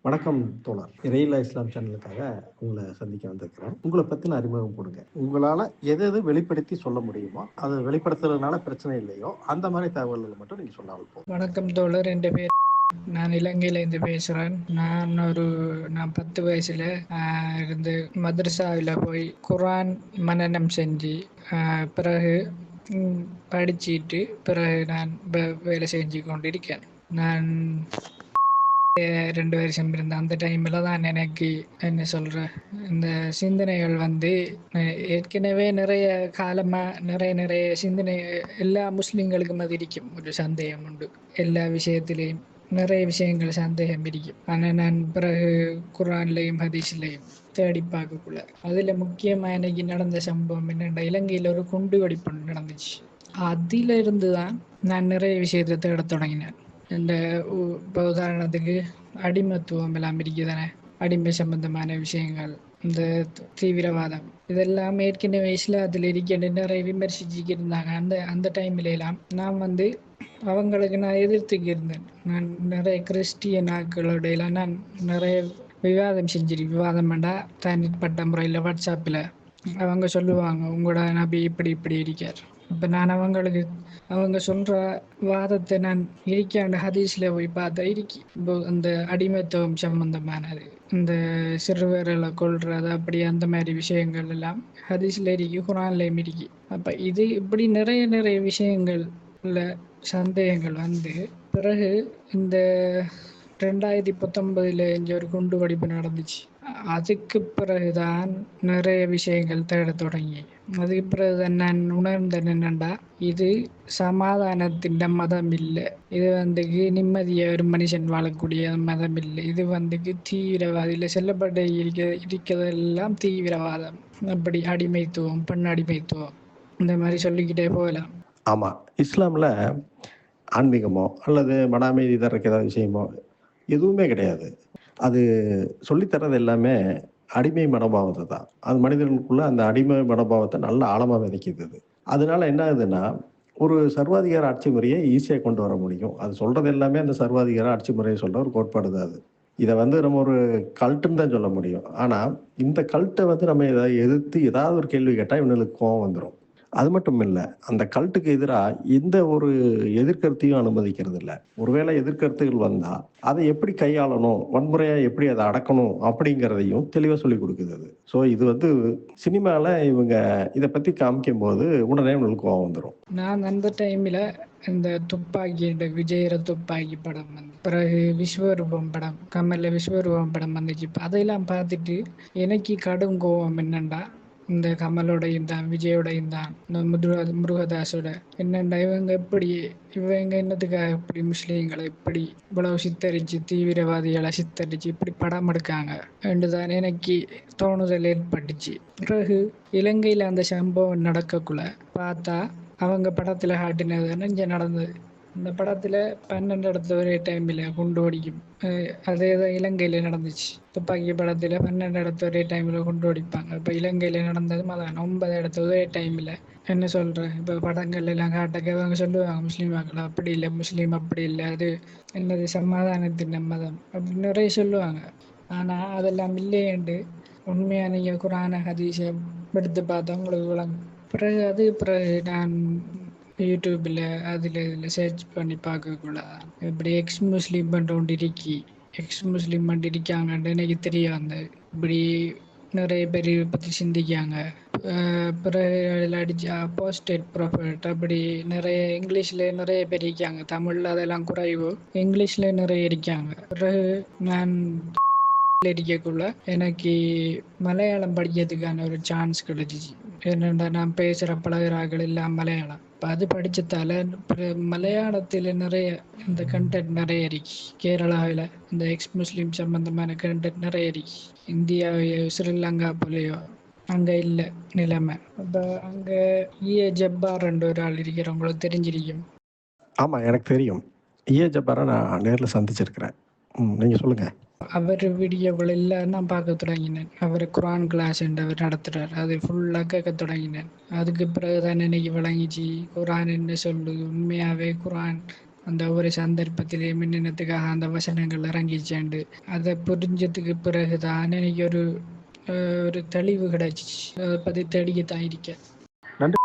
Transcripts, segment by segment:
வணக்கம் தோழர். இறையில்லா இஸ்லாம் சேனலுக்காக உங்களை சந்திக்க வந்திருக்கிறேன். உங்களை பத்தின அறிமுகம் கொடுங்க. உங்களால எது எது வெளிப்படுத்தி சொல்ல முடியுமோ, அது வெளிப்படுத்துறதுனால பிரச்சனை இல்லையோ, அந்த மாதிரி தகவல்களை மட்டும் நீங்க சொன்னாலும் போதும். வணக்கம் தோழர், என் பேர் நான் இலங்கையிலேருந்து பேசுகிறேன். நான் 10 வயசுல இருந்து மதரசாவில் போய் குர்ஆன் மனனம் செஞ்சு பிறகு படிச்சிட்டு பிறகு நான் வேலை செஞ்சு கொண்டிருக்கேன். நான் 2 வருஷம் இருந்த அந்த டைமில் தான் எனக்கு என்ன சொல்கிற இந்த சிந்தனைகள் ஏற்கனவே நிறைய காலமாக நிறைய சிந்தனை எல்லா முஸ்லீம்களுக்கும் அது இருக்கும். ஒரு சந்தேகம் உண்டு, எல்லா விஷயத்திலையும் நிறைய விஷயங்கள் சந்தேகம் இருக்கும். ஆனால் நான் பிறகு குர்ஆன்லையும் ஹதீஸ்லையும் தேடி பார்க்கக்குள்ள அதில் முக்கியமாக எனக்கு நடந்த சம்பவம் என்னென்னா, இலங்கையில் ஒரு குண்டு வெடிப்பு நடந்துச்சு. அதிலிருந்து தான் நான் நிறைய விஷயத்தை தேட தொடங்கினேன். இந்த இப்போ உதாரணத்துக்கு அடிமத்துவம் எல்லாம் இருக்குதானே, அடிமை சம்பந்தமான விஷயங்கள், இந்த தீவிரவாதம், இதெல்லாம் ஏற்கனவே இஸ்லாத்தில் இருக்கின்ற நிறைய விமர்சிச்சுக்கு இருந்தாங்க. அந்த டைம்ல எல்லாம் நான் அவங்களுக்கு நான் எதிர்த்துக்கு இருந்தேன். நான் நிறைய கிறிஸ்டியன் ஆக்களோட எல்லாம் நான் நிறைய விவாதம் விவாதம் வேண்டாம் தனிப்பட்ட முறையில் வாட்ஸ்அப்பில் அவங்க சொல்லுவாங்க, உங்களோட நபி இப்படி இருக்கார். இப்போ நான் அவங்க சொல்கிற வாதத்தை நான் இருக்காண்ட ஹதீஸில் போய் பார்த்தா இப்போ அந்த அடிமைத்துவம் சம்பந்தமானது, இந்த சிறுவர்களை கொள்வது, அப்படி அந்த மாதிரி விஷயங்கள் எல்லாம் ஹதீஸில் இருக்கு, குர்ஆன்லையும் இருக்கு. அப்போ இது இப்படி நிறைய விஷயங்கள்ல சந்தேகங்கள் பிறகு இந்த 2019 இங்கே ஒரு குண்டு வெடிப்பு நடந்துச்சு. அதுக்கு பிறகுதான் நிறைய விஷயங்கள் தேட தொடங்கி, அதுக்கு பிறகுதான் நான் உணர்ந்தேன் என்னண்டா, இது சமாதானத்தின் மதம் இல்லை, இது நிம்மதியாக ஒரு மனுஷன் வாழக்கூடிய மதம் இல்லை, இது தீவிரவாதியில் செல்லப்பட்ட இருக்கிறதெல்லாம் தீவிரவாதம், அப்படி அடிமைத்துவம், பெண் அடிமைத்துவம், இந்த மாதிரி சொல்லிக்கிட்டே போகலாம். ஆமா, இஸ்லாம்ல ஆன்மீகமோ அல்லது மன அமைதி தரக்கு ஏதாவது விஷயமோ எதுவுமே கிடையாது. அது சொல்லித்தரது எல்லாமே அடிமை மனோபாவத்தை தான். அது மனிதர்களுக்குள்ள அந்த அடிமை மனோபாவத்தை நல்ல ஆழமாக விதைக்குது. அதனால என்ன ஆகுதுன்னா, ஒரு சர்வாதிகார ஆட்சி முறையை ஈஸியாக கொண்டு வர முடியும். அது சொல்றது எல்லாமே அந்த சர்வாதிகார ஆட்சி முறையை சொல்ற ஒரு கோட்பாடு தான் அது. இதை நம்ம ஒரு கல்ட்டுன்னு தான் சொல்ல முடியும். ஆனால் இந்த கல்ட்டை நம்ம ஏதாவது எதிர்த்து ஏதாவது ஒரு கேள்வி கேட்டால் இவங்களுக்கு கோவம் வந்துடும். அது மட்டும் இல்லை, அந்த கல்ட்டுக்கு எதிராக எந்த ஒரு எதிர்கருத்தையும் அனுமதிக்கிறது இல்லை. ஒருவேளை எதிர்கருத்துகள் வந்தால் அதை எப்படி கையாளணும், வன்முறையாக எப்படி அதை அடக்கணும் அப்படிங்கிறதையும் தெளிவாக சொல்லி கொடுக்குது அது. ஸோ இது சினிமாவில் இவங்க இதை பற்றி காமிக்கும் போது உடனே உங்களுக்கு கோவம் வந்துடும். நான் அந்த டைமில் இந்த விஜயர துப்பாக்கி படம் பிறகு விஸ்வரூபம் படம், கமலில் விஸ்வரூபம் படம் வந்துச்சு. அதையெல்லாம் பார்த்துட்டு எனக்கு கடும் கோவம் என்னண்டா, இந்த கமலோடையும் தான் விஜயோடையும் தான் இந்த முருகதாஸோட என்னண்டா, இவங்க என்னத்துக்காக இப்படி முஸ்லீம்களை இப்படி இவ்வளவு சித்தரிச்சு, தீவிரவாதிகளை சித்தரிச்சு இப்படி படம் எடுக்காங்க என்றுதான் எனக்கு தோணுதல் ஏற்பட்டுச்சு. பிறகு இலங்கையில் அந்த சம்பவம் நடக்கக்குள்ள பார்த்தா அவங்க படத்தில் காட்டினது இங்கே நடந்தது. இந்த படத்தில் 12 இடத்துல ஒரே டைமில் குண்டு வெடிக்கும். அதே தான் இலங்கையில் நடந்துச்சு. துப்பாக்கி படத்தில் 12 இடத்துல ஒரே டைமில் குண்டு வெடிப்பாங்க. இப்போ இலங்கையில் நடந்தது அதான் 9 இடத்துல ஒரே டைமில். என்ன சொல்கிறேன், இப்போ படங்கள் எல்லாம் காட்டக்க அவங்க சொல்லுவாங்க, முஸ்லீம் மக்கள் அப்படி இல்லை, முஸ்லீம் அப்படி இல்லை, அது என்னது சமாதானத்தின் மதம் அப்படி நிறைய சொல்லுவாங்க. ஆனால் அதெல்லாம் இல்லையேண்டு உண்மையாக நீங்கள் குர்ஆன் ஹதீஸை எடுத்து பார்த்தா உங்களுக்கு விளங்கும். பிறகு நான் யூடியூப்பில் இதில் சர்ச் பண்ணி பார்க்கக்குள்ள இப்படி எக்ஸ் முஸ்லீம் பண்ணிட்டு இருக்காங்கன்ட்டு எனக்கு தெரிய வந்தது. இப்படி நிறைய பேர் பற்றி சிந்திக்காங்க. பிறகு அதில் அடித்தா போஸ்டட் ப்ராஃபிட் அப்படி நிறைய இங்கிலீஷில் நிறைய பேர் இருக்காங்க. தமிழில் அதெல்லாம் குறைவு, இங்கிலீஷில் நிறைய இருக்காங்க. பிறகு நான் இருக்கக்குள்ள எனக்கு மலையாளம் படிக்கிறதுக்கான ஒரு சான்ஸ் கிடைச்சிச்சு. என்னென்னா, நான் பேசுகிற பழகிறார்கள் எல்லாம் மலையாளம். இப்போ அது படித்ததால மலையாளத்தில் நிறைய இந்த கண்டென்ட் நிறைய இருக்கு. கேரளாவில் இந்த எக்ஸ் முஸ்லீம் சம்பந்தமான கண்டென்ட் நிறைய இருக்கு. இந்தியாவையோ ஸ்ரீலங்கா போலையோ அங்கே இல்லை நிலைமை. அப்போ அங்கே ஜப்பார் என்ற ஒரு ஆள் இருக்கிறவங்களுக்கு தெரிஞ்சிருக்கும். ஆமாம், எனக்கு தெரியும். ஜப்பாரை நான் நேரில் சந்திச்சிருக்கிறேன். நீங்கள் சொல்லுங்கள். அவர் வீடியோக்கள் எல்லாம் நான் பார்க்க தொடங்கினேன். அவர் குர்ஆன் கிளாஸ் அவர் நடத்துகிறார், அது ஃபுல்லாக கேட்க தொடங்கினேன். அதுக்கு பிறகுதான் எனக்கு விளங்கிச்சு குர்ஆன் என்ன சொல்லுது. உண்மையாகவே குர்ஆன் அந்த ஒரு சந்தர்ப்பத்திலே மின்னினத்துக்காக அந்த வசனங்கள் இறங்கிச்சேண்டு அதை புரிஞ்சதுக்கு பிறகுதான் எனக்கு ஒரு தெளிவு கிடைச்சிச்சு. அதை பற்றி தேடிக்கத்தான் இருக்கேன். நன்றி.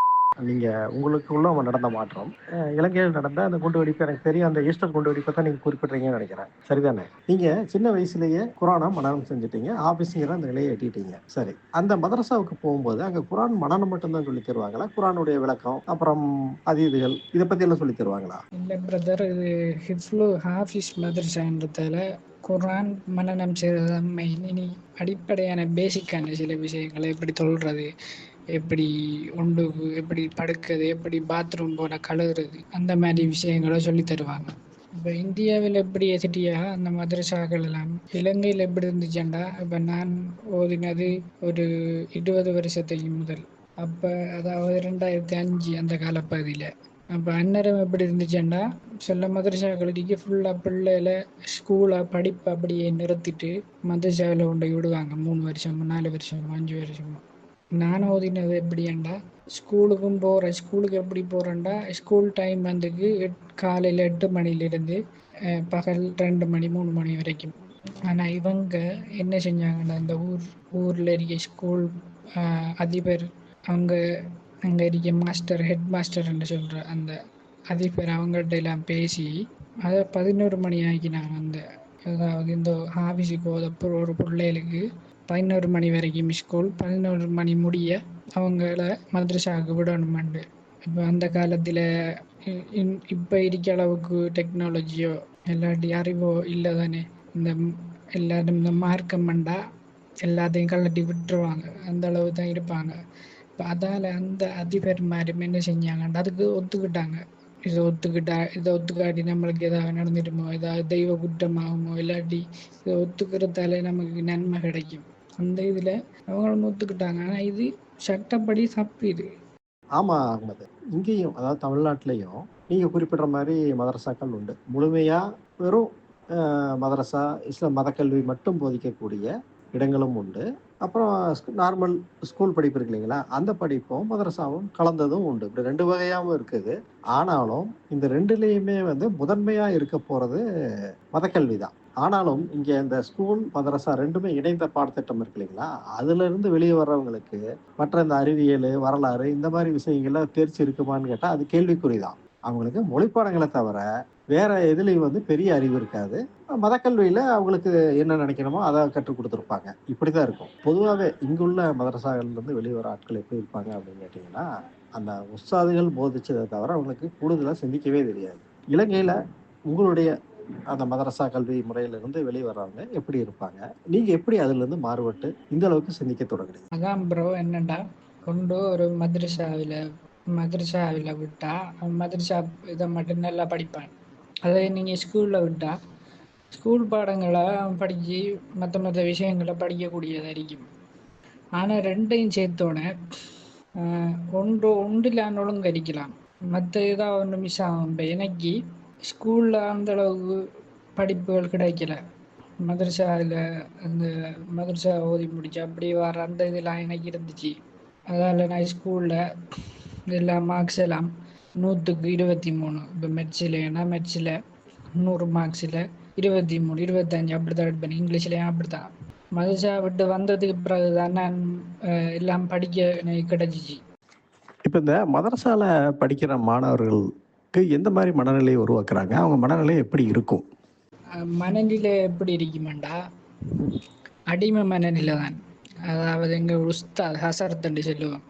நீங்க உங்களுக்குள்ள நடந்த மாற்றம் இலங்கையில் நடந்த அந்த குண்டு வெடிப்பு, எனக்கு தெரியும் அந்த ஈஸ்டர் குண்டு வெடிப்பை தான் நீங்க குறிப்பிட்றீங்கன்னு நினைக்கிறேன். சரிதானே? நீங்க சின்ன வயசுலயே குரானை மனனம் செஞ்சுட்டீங்க, ஆபீஸுங்கிற அந்த நிலையை எட்டிட்டீங்க. சரி, அந்த மதரசாவுக்கு போகும்போது அங்க குரான் மனனம் மட்டும்தான் சொல்லி தருவாங்களா? குரானுடைய விளக்கம், அப்புறம் அதீதுகள், இதை பத்தி எல்லாம் சொல்லி தருவாங்களா? இல்லை பிரதர், இது ஹிஃப்லு ஹாஃபிஸ் மதரசான்றதால குரான் மனனம் செய்கிறது மெயின். இனி அடிப்படையான பேசிக்கான சில விஷயங்களை எப்படி சொல்கிறது, எப்படி உண்டு, எப்படி படுக்கிறது, எப்படி பாத்ரூம் போல கழுவுறது, அந்த மாதிரி விஷயங்களை சொல்லி தருவாங்க. இப்போ இந்தியாவில் எப்படி எசிட்டியாக அந்த மதரசாக்கள் எல்லாம் இலங்கையில் எப்படி இருந்துச்சுண்டா, இப்போ நான் ஓதினது ஒரு 20 வருஷத்துக்கு முதல். அப்போ அதாவது 2005 அந்த காலப்பகுதியில். அப்போ அந்நேரம் எப்படி இருந்துச்சுண்டா, சில மதரசாக்களுக்கு ஃபுல்லாக பிள்ளைகளை ஸ்கூலாக படிப்பு அப்படியே நிறுத்திட்டு மதரசாவில் கொண்டு விடுவாங்க. 3 வருஷமோ 4 வருஷமோ 5 வருஷமோ. நான் ஓதினது எப்படியாண்டா, ஸ்கூலுக்கு எப்படி போகிறேன்டா, ஸ்கூல் டைம் வந்துக்கு காலையில் 8 மணிலேருந்து பகல் 2 மணி 3 மணி வரைக்கும். ஆனால் இவங்க என்ன செஞ்சாங்கன்னா, இந்த ஊரில் இருக்க ஸ்கூல் அதிபர், அவங்க அங்கே இருக்க மாஸ்டர், ஹெட் மாஸ்டர்ன்னு சொல்கிற அந்த அதிபர், அவங்கள்ட்ட எல்லாம் பேசி அதை 11 மணி ஆக்கினாங்க. அதாவது இந்த ஆஃபீஸுக்கு போத ஒரு பிள்ளைகளுக்கு 11 மணி வரைக்கும் ஸ்கூல், 11 மணி முடிய அவங்கள மதரசாவுக்கு விடணுமாண்டு. இப்போ அந்த காலத்தில் இப்போ இருக்க அளவுக்கு டெக்னாலஜியோ இல்லாட்டி அறிவோ இல்லை தானே. எல்லாரும் இந்த மார்க்கம் பண்ணா எல்லாத்தையும் கழட்டி விட்டுருவாங்க, அந்த அளவு தான் இருப்பாங்க. இப்போ அதால் அந்த அதிபர் மாதிரி என்ன செஞ்சாங்கன்னு அதுக்கு ஒத்துக்கிட்டாங்க. இதை ஒத்துக்காட்டி நம்மளுக்கு ஏதாவது நடந்துடுமோ, ஏதாவது தெய்வ குற்றமாகுமோ, இல்லாட்டி இதை ஒத்துக்கிறதால நமக்கு நன்மை கிடைக்கும், அந்த இதில் அவங்களும் ஒத்துக்கிட்டாங்க. ஆனால் இது சட்டப்படி தப்பு இது. ஆமா அகமது, இங்கேயும் அதாவது தமிழ்நாட்டிலையும் நீங்க குறிப்பிடுற மாதிரி மதரசாக்கள் உண்டு. முழுமையா வெறும் மதரசா இஸ்லாம் மதக்கல்வி மட்டும் போதிக்கக்கூடிய இடங்களும் உண்டு. அப்புறம் நார்மல் ஸ்கூல் படிப்பு இருக்கு இல்லைங்களா, அந்த படிப்பும் மதரசாவும் கலந்ததும் உண்டு. இப்படி 2 வகையாகவும் இருக்குது. ஆனாலும் இந்த 2லேயுமே முதன்மையா இருக்க போறது மதக்கல்வி தான். ஆனாலும் இங்க இந்த ஸ்கூல் மதரசா 2மே இணைந்த பாடத்திட்டம் இருக்கு இல்லைங்களா, அதுல இருந்து வெளியே வர்றவங்களுக்கு மற்ற இந்த அறிவியல், வரலாறு இந்த மாதிரி விஷயங்கள்ல தேர்ச்சி இருக்குமான்னு கேட்டா அது கேள்விக்குறிதான். அவங்களுக்கு மொழிப்பாடங்களை தவிர வேற எதுலையும் பெரிய அறிவு இருக்காது. மதக்கல்வியில அவங்களுக்கு என்ன நினைக்கணுமோ அதை கற்றுக் கொடுத்துருப்பாங்க. இப்படிதான் இருக்கும். பொதுவாகவே இங்குள்ள மதரசாகள்ல இருந்து வெளிவர ஆட்கள் எப்படி இருப்பாங்க அப்படின்னு கேட்டீங்கன்னா, அந்த உஸ்தாதுகள் போதிச்சதை தவிர அவங்களுக்கு கூடுதலா சிந்திக்கவே தெரியாது. இலங்கையில உங்களுடைய அந்த மதரசா கல்வி முறையிலிருந்து வெளியே வர்றவங்க எப்படி இருப்பாங்க? நீங்க எப்படி அதுல இருந்து மாறுபட்டு இந்த அளவுக்கு சிந்திக்க தொடங்குறீங்க? அதான் ப்ரோ, என்னண்டா கொண்டு ஒரு மதரசாவில் விட்டா மதரசா இதை மட்டும் நல்லா படிப்பான். அதே நீங்கள் ஸ்கூலில் விட்டா ஸ்கூல் பாடங்களை படித்து மற்ற விஷயங்களை படிக்கக்கூடியதாக இருக்கும். ஆனால் 2ஐயும் சேர்த்தோன்னே ஒன்றில் ஒழுங்கடிக்கலாம், மற்ற ஏதாவது ஒன்று மிஸ் ஆகும். இப்போ எனக்கு ஸ்கூலில் அந்தளவுக்கு படிப்புகள் கிடைக்கல. மதரசாவில் அந்த மதரசா ஓதி முடிச்சு அப்படி வர அந்த இதெல்லாம் எனக்கு இருந்துச்சு. அதால் நான் ஸ்கூலில் எல்லாம் மார்க்ஸ் எல்லாம் 100க்கு 23. இப்போ மெட்ஸில் 100 மார்க்ஸில் 23 25 அப்படி தான் எடுப்பேன். இங்கிலீஷ்லேயும் அப்படி தான். மதரசா விட்டு வந்ததுக்கு பிறகு தான் நான் எல்லாம் படிக்க எனக்கு கிடைச்சிச்சு. இப்போ இந்த மதரசால படிக்கிற மாணவர்களுக்கு எந்த மாதிரி மனநிலையை உருவாக்குறாங்க? அவங்க மனநிலை எப்படி இருக்கும்? மனநிலை எப்படி இருக்குமாண்டா, அடிமை மனநிலை தான். அதாவது எங்கள் உஸ்தாத் ஹசரத்துன்னு சொல்லுவோம்,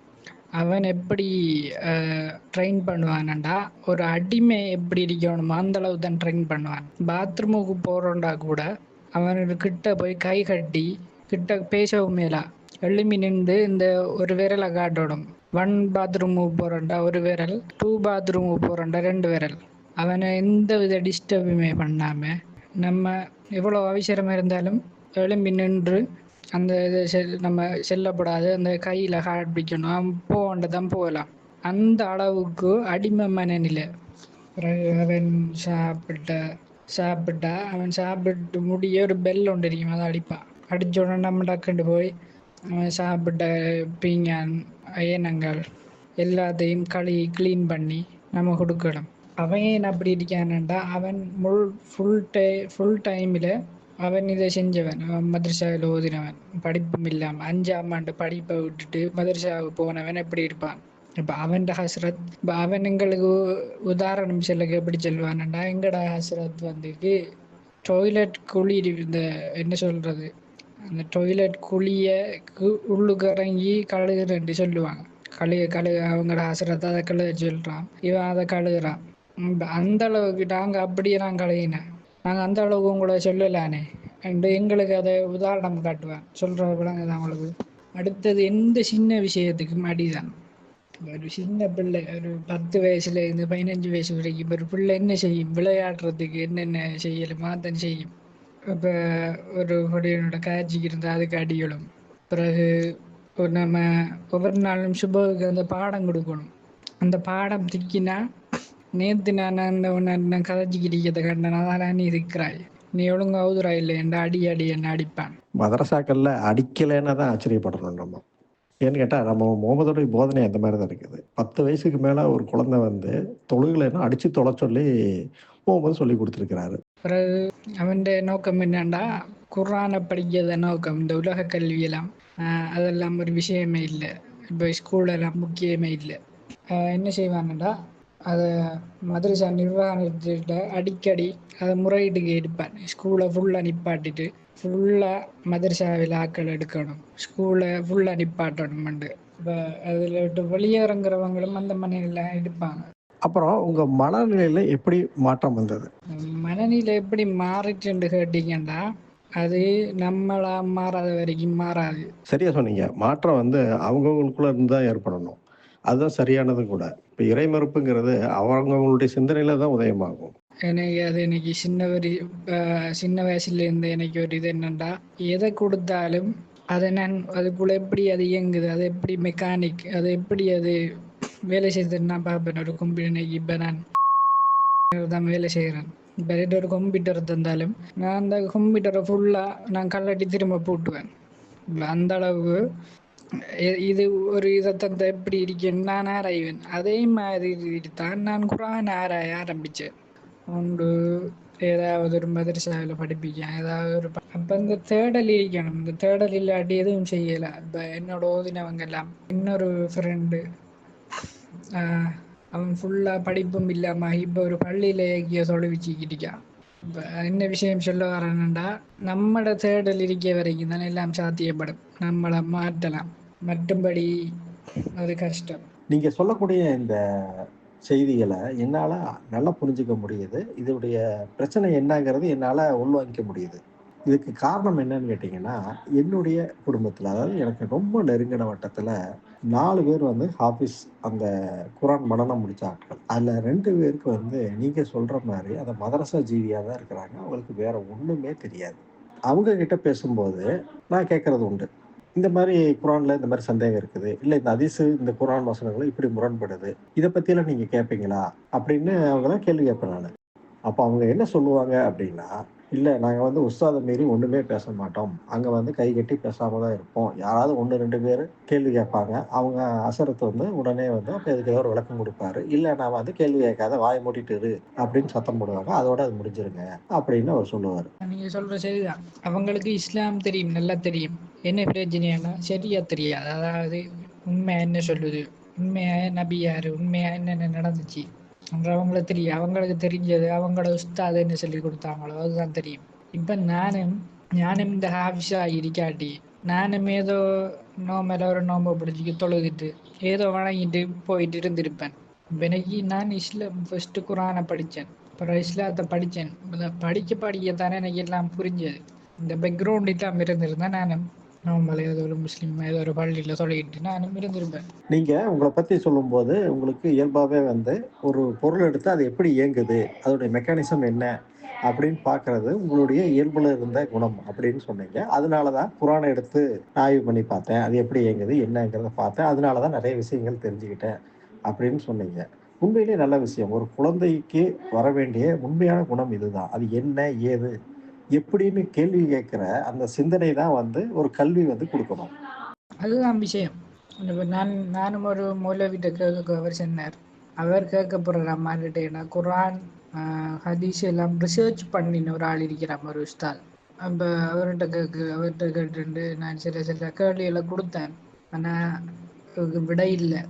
அவன் எப்படி ட்ரெயின் பண்ணுவானண்டா, ஒரு அடிமை எப்படி இருக்கணுமோ அந்தளவு தான் ட்ரெயின் பண்ணுவான். பாத்ரூமுக்கு போகிறோண்டா கூட அவன்கிட்ட போய் கை கட்டி கிட்ட பேசவும் மேலா, எழுமி நின்று இந்த ஒரு விரலை காட்டணும். 1 பாத்ரூமுக்கு போகிறோண்டா ஒரு விரல், 2 பாத்ரூமுக்கு போகிறோண்டா 2 விரல். அவனை எந்த வித டிஸ்டர்புமே பண்ணாமல் நம்ம எவ்வளோ அவசரமாக இருந்தாலும் எழும்பி நின்று அந்த இதை நம்ம செல்லப்படாது, அந்த கையில் ஹார்ட் பிடிக்கணும், போகண்ட தான் போகலாம். அந்த அளவுக்கு அடிமை மனநிலை. பிறகு அவன் சாப்பிட்டா அவன் சாப்பிட்டு முடிய ஒரு பெல் ஒன்று இருக்கும், அதை அடிப்பான். அடித்த உடனே நம்ம டக்குண்டு போய் அவன் சாப்பிட்ட பீங்கான் ஏனங்கள் எல்லாத்தையும் க்ளீன் பண்ணி நம்ம கொடுக்கணும். அவன் ஏன் அப்படி இருக்கானண்டா அவன் ஃபுல் டைமில் அவன் இதை செஞ்சவன். அவன் மதரசாவில் ஓதினவன், படிப்பும் இல்லாமல் 5ஆம் ஆண்டு படிப்பை விட்டுட்டு மதரசாவுக்கு போனவன் எப்படி இருப்பான்? இப்போ அவன் ஹஸ்ரத் இப்போ அவன் எங்களுக்கு உதாரணம் சொல்லுங்க எப்படி சொல்லுவான்டா, எங்கட ஹஸ்ரத் வந்துக்கு டாய்லெட் குழி இந்த என்ன சொல்கிறது, அந்த டாய்லெட் குழியை உள்ளுக்கு இறங்கி கழுகுறேன்ட்டு சொல்லுவாங்க. கழுகு அவங்களோட ஹஸ்ரத் அதை கழுக சொல்கிறான், இவன் அதை கழுகுறான். அந்த அளவுக்கு நாங்கள் அப்படியே நான் கழுகினேன், நாங்கள் அந்த அளவுக்கு உங்களை சொல்லலானே அண்டு எங்களுக்கு அதை உதாரணம் காட்டுவேன். சொல்கிற விலங்கு தான் உங்களுக்கு. அடுத்தது எந்த சின்ன விஷயத்துக்கும் அடிதான். ஒரு சின்ன பிள்ளை ஒரு 10 வயசுலேருந்து 15 வயசு வரைக்கும் ஒரு பிள்ளை என்ன செய்யும்? விளையாடுறதுக்கு என்னென்ன செய்யலுமா தான் செய்யும். இப்போ ஒரு கொடியனோட காட்சிக்கு இருந்தால் அதுக்கு அடிகளும். பிறகு நம்ம ஒவ்வொரு நாளும் சுபவுக்கு அந்த பாடம் கொடுக்கணும். அந்த பாடம் திக்கினா நேற்று நான் கதைச்சிக்கிட்டதை கண்டனா தான் நீ இருக்கிறாய், நீ ஒழுங்கு அவுதுரா இல்லை என்ற அடி என்ன அடிப்பான். மதரசாக்கள்ல அடிக்கலைன்னா தான் ஆச்சரியப்படணும் நம்ம. ஏன்னு கேட்டால் நம்ம முகமதுடைய போதனை அந்த மாதிரி தான் இருக்குது. 10 வயசுக்கு மேலே ஒரு குழந்தை வந்து தொழுகலைன்னா அடித்து தொலை சொல்லி முகமது சொல்லி கொடுத்துருக்கிறாரு. பிறகு அவன் நோக்கம் என்னண்டா குர்ஆனை படிக்கிறத நோக்கம். இந்த உலக கல்வியெல்லாம் அதெல்லாம் ஒரு விஷயமே இல்லை. இப்போ ஸ்கூலெல்லாம் முக்கியமே இல்லை. என்ன செய்வாங்கடா, அதை மதரசா நிர்வாகத்திட்ட அடிக்கடி அதை முறையீட்டுக்கு எடுப்பான். ஸ்கூலை ஃபுல்லாக நிப்பாட்டிட்டு ஃபுல்லாக மதரசாவில் ஆக்கள் எடுக்கணும், ஸ்கூலை ஃபுல்லாக நிப்பாட்டணும்ண்டு. இப்போ அதில் விட்டு வெளியேறங்கிறவங்களும் அந்த மனையில் எடுப்பாங்க. அப்புறம் உங்கள் மனநிலையில் எப்படி மாற்றம் வந்தது? மனநிலை எப்படி மாறிட்டுன்னு கேட்டிங்கன்னா, அது நம்மளா மாறாத வரைக்கும் மாறாது. சரியா சொன்னீங்க. மாற்றம் வந்து அவங்கவுங்களுக்குள்ள இருந்து தான் ஏற்படணும். அதுதான் சரியானதும் கூட. இப்போ இறை மறுப்புங்கிறது அவங்கவங்களுடைய சிந்தனையில தான் உதயமாகும். எனக்கு அது எனக்கு சின்ன வயசுலேருந்து எனக்கு ஒரு இது என்னண்டா, எதை கொடுத்தாலும் அதை நான் அதுக்குள்ளே எப்படி அது இயங்குது, அது எப்படி மெக்கானிக், அது எப்படி அது வேலை செய்யுதுன்னு நான் பார்ப்பேன். ஒரு கம்பெனிக்கு இப்போ நான் தான் வேலை செய்கிறேன். இப்போ ஒரு கம்ப்யூட்டர் தந்தாலும் நான் அந்த கம்ப்யூட்டரை ஃபுல்லாக நான் கல்லட்டி திரும்ப போட்டுவேன். அந்த அளவு இது ஒரு இதை தந்த எப்படி இருக்கேன்னு நான் ஆராய்வேன். அதே மாதிரி தான் நான் குர்ஆன் ஆராய ஆரம்பித்தேன். உண்டு ஏதாவது ஒரு மதரசாவில் படிப்பிக்கேன், ஏதாவது ஒரு அப்போ இந்த தேடல் இருக்கணும். இந்த தேடல் இல்லாட்டி எதுவும் செய்யலை. இப்போ என்னோட ஓதினவங்க எல்லாம் இன்னொரு ஃப்ரெண்டு அவன் ஃபுல்லாக படிப்பும் இல்லாமல் இப்போ ஒரு பள்ளியில் ஏகிய தொலைவிச்சுக்கிட்டிருக்கான். இப்போ என்ன விஷயம் சொல்ல வரேன்டா, நம்மளோட தேடல் இருக்க வரைக்கும் தானே எல்லாம் சாத்தியப்படும். நம்மளை மாற்றலாம், மற்றும்படி அது கஷ்டம். நீங்கள் சொல்லக்கூடிய இந்த செய்திகளை என்னால் நல்லா புரிஞ்சுக்க முடியுது. இதோடைய பிரச்சனை என்னங்கிறது என்னால் உள்வாங்கிக்க முடியுது. இதுக்கு காரணம் என்னன்னு கேட்டிங்கன்னா, என்னுடைய குடும்பத்தில், அதாவது எனக்கு ரொம்ப நெருங்கின வட்டத்தில் 4 பேர் வந்து ஹாஃபிஸ் அந்த குரான் மனனம் முடித்த ஆட்கள். அதில் 2 பேருக்கு வந்து நீங்கள் சொல்கிற மாதிரி அந்த மதரசா ஜீவியாக தான் இருக்கிறாங்க. அவங்களுக்கு வேறு ஒன்றுமே தெரியாது. அவங்க கிட்ட பேசும்போது நான் கேட்குறது உண்டு, இந்த மாதிரி குரானில் இந்த மாதிரி சந்தேகம் இருக்குது, இல்லை இந்த ஹதீஸு இந்த குரான் வசனங்களும் இப்படி முரண்படுது, இதை பற்றியெல்லாம் நீங்கள் கேட்பீங்களா அப்படின்னு அவங்கள கேள்வி கேட்பேன் நான். அப்போ அவங்க என்ன சொல்லுவாங்க அப்படின்னா, இல்லை நாங்கள் வந்து உஸ்தாதை மீறி ஒன்றுமே பேச மாட்டோம், அங்கே வந்து கை கட்டி பேசாமல் தான் இருப்போம், யாராவது 1-2 பேர் கேள்வி கேட்பாங்க, அவங்க அசரத்து வந்து உடனே வந்து அப்போ இதுக்கு ஏதோ ஒரு விளக்கம் கொடுப்பாரு, இல்லை நான் வந்து கேள்வி கேட்காத வாயை மூடிட்டு இரு அப்படின்னு சத்தம் போடுவாங்க, அதோட அது முடிஞ்சிருங்க அப்படின்னு அவர் சொல்லுவார். நீங்கள் சொல்கிற சரிதான். அவங்களுக்கு இஸ்லாம் தெரியும், நல்லா தெரியும். என்ன பிரச்சனைன்னா சரியா தெரியாது. அதாவது உண்மை என்ன சொல்லுது, உண்மையாக நபி யார், உண்மையாக என்னென்ன நடந்துச்சு அவங்களுக்கு தெரியும். அவங்களுக்கு தெரிஞ்சது அவங்களோட உஸ்தாது என்ன சொல்லி கொடுத்தாங்களோ அதுதான் தெரியும். இப்போ நானும் இந்த ஹாஃபிஸா இருக்காட்டி நானும் ஏதோ நோம்பில் ஒரு நோம்பை பிடிச்சிக்கு தொழுதுட்டு ஏதோ வணங்கிட்டு போயிட்டு இருந்திருப்பேன். எனக்கு நான் இஸ்லாம் ஃபஸ்ட்டு குரானை படித்தேன், அப்புறம் இஸ்லாத்தை படித்தேன். படிக்கத்தானே எனக்கு எல்லாம் புரிஞ்சது. இந்த பேக்ரவுண்ட் இல்லாமல் இருந்திருந்தேன் நானும் நோம்பல ஏதோ ஒரு முஸ்லீம் ஏதோ ஒரு பள்ளியில் சொல்லிக்கிட்டு நானும் இருந்திருப்பேன். நீங்கள் உங்களை பற்றி சொல்லும்போது உங்களுக்கு இயல்பாகவே வந்து ஒரு பொருள் எடுத்து அது எப்படி இயங்குது, அதோடைய மெக்கானிசம் என்ன அப்படின்னு பார்க்கறது உங்களுடைய இயல்புல இருந்த குணம் அப்படின்னு சொன்னீங்க. அதனால தான் குரானை எடுத்து ஆய்வு பண்ணி பார்த்தேன், அது எப்படி இயங்குது என்னங்கிறத பார்த்தேன், அதனால தான் நிறைய விஷயங்கள் தெரிஞ்சுக்கிட்டேன் அப்படின்னு சொன்னீங்க. உண்மையிலேயே நல்ல விஷயம். ஒரு குழந்தைக்கு வர வேண்டிய உண்மையான குணம் இதுதான். அது என்ன ஏது எப்படின்னு கேள்வி கேட்குற அந்த சிந்தனை தான் வந்து ஒரு கல்வி வந்து கொடுக்கணும். அதுதான் விஷயம். நானும் ஒரு மௌலவிட்ட கேட்க அவர் சொன்னார், அவர் கேட்கப்படுற நம்மகிட்ட குரான் ஹதீஸ் எல்லாம் ரிசர்ச் பண்ணின ஒரு ஆள் இருக்கிறார் ஒரு உஸ்தாத். அப்போ அவர்கிட்ட கேட்டுட்டு நான் சில கேள்விகளை கொடுத்தேன். ஆனால் விட இல்லை.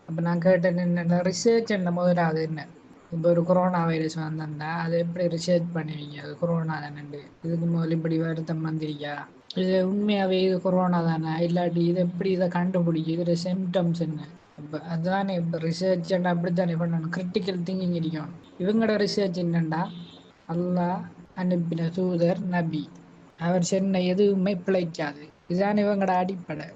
அப்போ நான் கேட்டேன் என்ன ரிசர்ச் என்ன முதலாவது என்ன, இப்போ ஒரு கொரோனா வைரஸ் வந்தா அதை எப்படி ரிசர்ச் பண்ணுவீங்க, அது கொரோனா தானே, இதுக்கு முதல்ல இப்படி வருத்தம் வந்திருக்கா, இது உண்மையாகவே இது கொரோனா தானே, இல்லாட்டி இது எப்படி இதை கண்டுபிடிக்கும், இதோட சிம்டம்ஸ் என்ன. இப்போ அதுதானே இப்போ ரிசர்ச் அப்படித்தானே பண்ணணும், கிரிட்டிக்கல் திங்கிங் இருக்கும். இவங்களோட ரிசர்ச் என்னண்டா அல்லாஹ் அனுப்பின தூதர் நபி அவர் சொன்ன எதுவுமே பிழைக்காது. இதுதான் இவங்களோட அடிப்படை.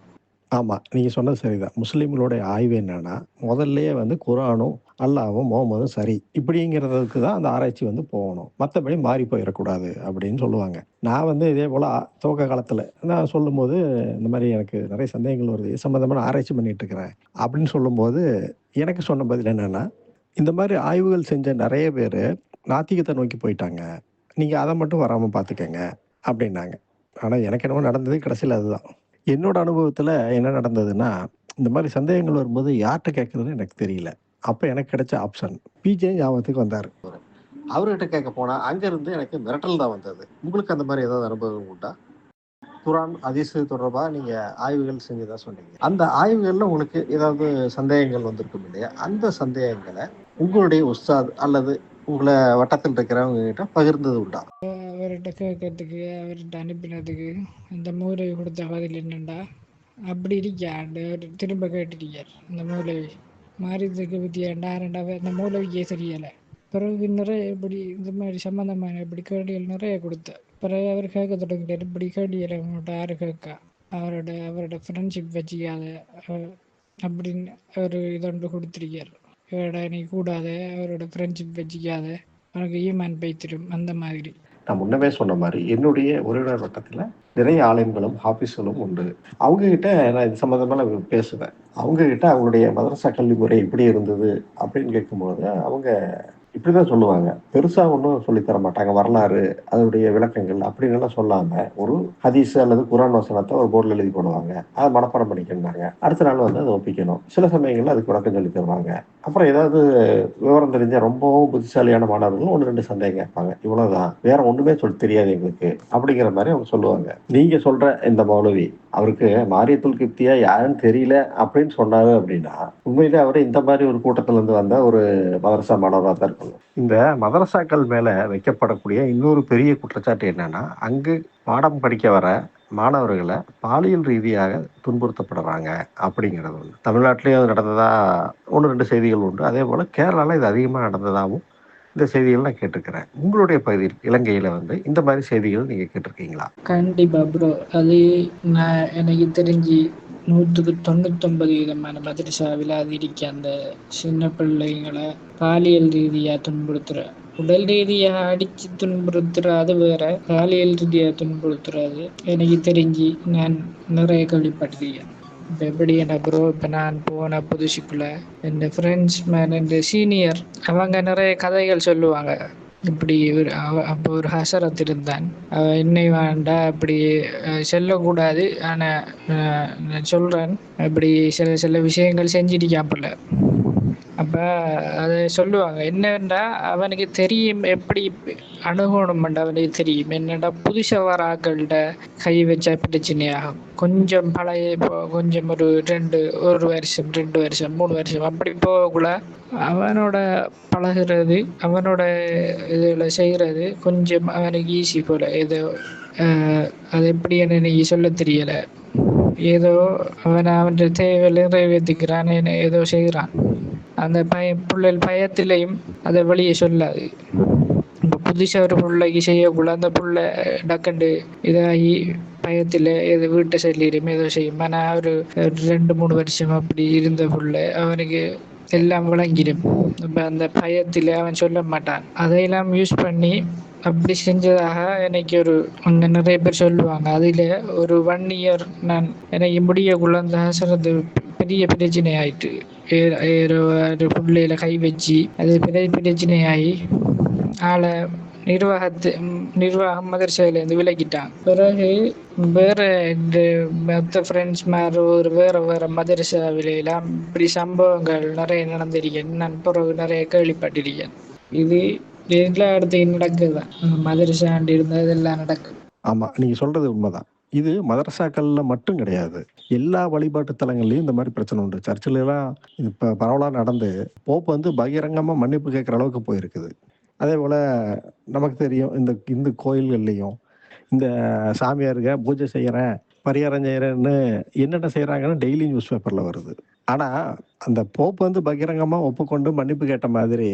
ஆமாம், நீங்கள் சொன்னது சரிதான். முஸ்லீம்களுடைய ஆய்வு என்னன்னா முதல்லயே வந்து குரானும் அல்லாவும் முகமதும் சரி இப்படிங்கிறதுக்கு தான் அந்த ஆராய்ச்சி வந்து போகணும், மற்றபடி மாறி போயிடக்கூடாது அப்படின்னு சொல்லுவாங்க. நான் வந்து இதே போல் துவக்க காலத்தில் நான் சொல்லும்போது இந்த மாதிரி எனக்கு நிறைய சந்தேகங்கள் வருது, இது சம்மந்தமாக நான் ஆராய்ச்சி பண்ணிட்டு இருக்கிறேன் அப்படின்னு சொல்லும்போது எனக்கு சொன்ன பதில் என்னென்னா, இந்த மாதிரி ஆய்வுகள் செஞ்ச நிறைய பேர் நாத்திகத்தை நோக்கி போயிட்டாங்க, நீங்கள் அதை மட்டும் வராமல் பார்த்துக்கங்க அப்படின்னாங்க. ஆனால் எனக்கு என்னவோ நடந்தது கடைசியில் அதுதான். என்னோட அனுபவத்தில் என்ன நடந்ததுன்னா, இந்த மாதிரி சந்தேகங்கள் வரும்போது யார்கிட்ட கேட்குறதுன்னு எனக்கு தெரியல. அப்போ எனக்கு கிடைச்ச ஆப்ஷன் பிஜே ஞாபகத்துக்கு வந்தார். அவர்கிட்ட கேட்க போனால் அங்கேருந்து எனக்கு மிரட்டல் தான் வந்தது. உங்களுக்கு அந்த மாதிரி ஏதாவது அனுபவம் உண்டா? குரான் ஹதீஸ் தொடர்பாக நீங்கள் ஆய்வுகள் செஞ்சதா சொன்னீங்க. அந்த ஆய்வுகளில் உங்களுக்கு ஏதாவது சந்தேகங்கள் வந்திருக்கும் இல்லையா? அந்த சந்தேகங்களை உங்களுடைய உஸ்தாத் அல்லது உங்களை வட்டத்தில் இருக்கிறவங்க கிட்ட பகிர்ந்தது உண்டா? அவர்கிட்ட கேட்கறதுக்கு அவர்கிட்ட அனுப்பினதுக்கு இந்த மூலவி கொடுத்த பதில் என்னண்டா, அப்படி இருக்காண்டு அவர் திரும்ப கேட்டுட்டார். இந்த மூலவி மாறியதுக்கு பற்றியாண்டா ரெண்டாவது இந்த மூலவிக்கே தெரியலை. பிறகு நிறைய இப்படி இந்த மாதிரி சம்மந்தமான இப்படி கேள்விகள் நிறைய கொடுத்த பிறகு அவர் கேட்க தொடங்கிட்டார். இப்படி கேள்விகளை உங்கள்கிட்ட யாரு கேட்கா, அவரோட ஃப்ரெண்ட்ஷிப் வச்சுக்காத அப்படின்னு ஒரு இதொன்று கொடுத்துருக்கார். இவரோட நீ கூடாத, அவரோட ஃப்ரெண்ட்ஷிப் வச்சுக்காத, உனக்கு ஈமான் பைத்திரும் அந்த மாதிரி. நான் முன்னமே சொன்ன மாதிரி என்னுடைய உறவினர் வட்டத்தில் நிறைய ஆலயங்களும் ஆஃபீஸ்களும் உண்டு. அவங்ககிட்ட நான் இது சம்மந்தமாக நான் பேசுவேன். அவங்ககிட்ட அவங்களுடைய மதரசா கல்வி முறை எப்படி இருந்தது அப்படின்னு கேட்கும்போது அவங்க இப்படி தான் சொல்லுவாங்க. பெருசாக ஒன்றும் சொல்லித்தர மாட்டாங்க. வரலாறு, அதனுடைய விளக்கங்கள் அப்படின்னுலாம் சொல்லாமல் ஒரு ஹதீஸ் அல்லது குரான் வசனத்தை ஒரு போர்டில் எழுதி போடுவாங்க, அதை மனப்பாடம் பண்ணிக்கணுன்னாங்க. அடுத்த நாள் வந்து அதை ஒப்பிக்கணும். சில சமயங்களில் அதுக்கு விளக்கம் சொல்லி தருவாங்க. அப்புறம் ஏதாவது விவரம் தெரிஞ்ச ரொம்பவும் புத்திசாலியான மாணவர்கள் ஒன்று ரெண்டு சந்தேகம் கேட்பாங்க. இவ்வளவுதான், வேற ஒண்ணுமே தெரியாது எங்களுக்கு அப்படிங்கிற மாதிரி அவங்க சொல்லுவாங்க. நீங்க சொல்ற இந்த மௌலவி அவருக்கு மாரியத்துல் கிப்தியா யாருன்னு தெரியல அப்படின்னு சொன்னாரு அப்படின்னா உண்மையிலே அவர் இந்த மாதிரி ஒரு கூட்டத்துல இருந்து வந்த ஒரு மதரசா மாணவராக தான் இருக்கணும். இந்த மதரசாக்கள் மேல வைக்கப்படக்கூடிய இன்னொரு பெரிய குற்றச்சாட்டு என்னன்னா, அங்கு பாடம் படிக்க வர மாணவர்களை பாலியல் ரீதியாக துன்புறுத்தப்படுறாங்க அப்படிங்கிறது ஒன்று. தமிழ்நாட்டிலையும் அது நடந்ததா ஒன்று ரெண்டு செய்திகள் உண்டு. அதே போல் கேரளாவில் இது அதிகமாக நடந்ததாகவும் இந்த செய்திகள் நான் கேட்டிருக்கிறேன். உங்களுடைய பகுதியில் இலங்கையில் வந்து இந்த மாதிரி செய்திகள் நீங்கள் கேட்டிருக்கீங்களா? கண்டிப்பாக ப்ரோ. அது நான் எனக்கு தெரிஞ்சு 199% மதரசாவில் அது இருக்க அந்த சின்ன பிள்ளைங்களை பாலியல் ரீதியாக துன்புறுத்துற, உடல் ரீதியாக அடித்து துன்புறுத்துற அது வேற, பாலியல் ரீதியாக துன்புறுத்துறது எனக்கு தெரிஞ்சு நான் நிறைய கேள்விப்பட்டிருக்கேன். இப்போ எப்படி என்ன ப்ரோ, இப்போ நான் போன புதுசுக்குள்ள என் ஃப்ரெண்ட்ஸ் என் சீனியர் அவங்க நிறைய கதைகள் சொல்லுவாங்க. இப்படி அப்போ ஒரு ஹசரத் இருந்தான், என்னை வேண்டா அப்படி சொல்லக்கூடாது, ஆனால் நான் சொல்கிறேன் இப்படி சில விஷயங்கள் செஞ்சிருக்காப்புல. அப்போ அதை சொல்லுவாங்க என்னண்டா அவனுக்கு தெரியும் எப்படி அணுகணும்ண்டா, அவனுக்கு தெரியும் என்னடா புதுசாக வர ஆக்கள்கிட்ட கை வச்சா பிரச்சனையாகும். கொஞ்சம் பழைய கொஞ்சம் ஒரு வருஷம் 2 வருஷம் 3 வருஷம் அப்படி போகக்குள்ள அவனோட பழகிறது, அவனோட இதில் செய்கிறது கொஞ்சம் அவனுக்கு ஈஸி போல். ஏதோ அது எப்படி எனக்கு சொல்ல தெரியலை, ஏதோ அவன் தேவையில்லை நிறைவேற்றிக்கிறான், ஏதோ செய்கிறான். அந்த பிள்ளைகள் பயத்திலையும் அதை வெளியே சொல்லாது. இப்போ புதுசாக ஒரு பிள்ளைக்கு செய்யக்குள்ள அந்த பிள்ளை டக்கண்டு இதாகி பயத்தில் ஏதோ வீட்டை சொல்லிடும், ஏதோ செய்யும். ஆனால் ஒரு 2-3 வருஷம் அப்படி இருந்த பிள்ளை அவனுக்கு எல்லாம் விளங்கிடும். இப்போ அந்த பயத்தில் அவன் சொல்ல மாட்டான். அதையெல்லாம் யூஸ் பண்ணி அப்படி செஞ்சதாக எனக்கு அங்கே நிறைய பேர் சொல்லுவாங்க. அதில் ஒரு 1 இயர் நான் எனக்கு முடியக்குள்ள அந்த ஹசரத்து பெரிய பிரச்சனை ஆயிட்டு, ஒரு பிள்ளையில கை வச்சு அது பெரிய பிரச்சனையாகி ஆளை நிர்வாகம் மதரசாவிலேருந்து விலகிட்டாங்க. பிறகு வேற இந்த மற்ற ஃப்ரெண்ட்ஸ் மாதிரி ஒரு வேற மதரசாவிலாம் இப்படி சம்பவங்கள் நிறைய நடந்திருக்கேன். நான் பிறகு நிறைய கேள்விப்பட்டிருக்கேன். இது எல்லா இடத்தையும் நடக்குதுதான். மதரசாண்டு இருந்தால் இதெல்லாம் நடக்கும். ஆமா, நீங்க சொல்றது உண்மைதான். இது மதரசாக்கள்ல மட்டும் கிடையாது. எல்லா வழிபாட்டு தலங்கள்லயும் இந்த மாதிரி பிரச்சனை உண்டு. சர்ச்சில் எல்லாம் இப்ப பரவலா நடந்து போப் வந்து பகிரங்கமா மன்னிப்பு கேட்கிற அளவுக்கு போயிருக்குது. அதே போல நமக்கு தெரியும், இந்த இந்து கோயில்கள்லையும் இந்த சாமியாருங்க பூஜை செய்யறேன், பரிகாரம் செய்யறேன்னு என்னென்ன செய்யறாங்கன்னு டெய்லி நியூஸ் பேப்பர்ல வருது. ஆனா அந்த போப் வந்து பகிரங்கமா ஒப்புக்கொண்டு மன்னிப்பு கேட்ட மாதிரி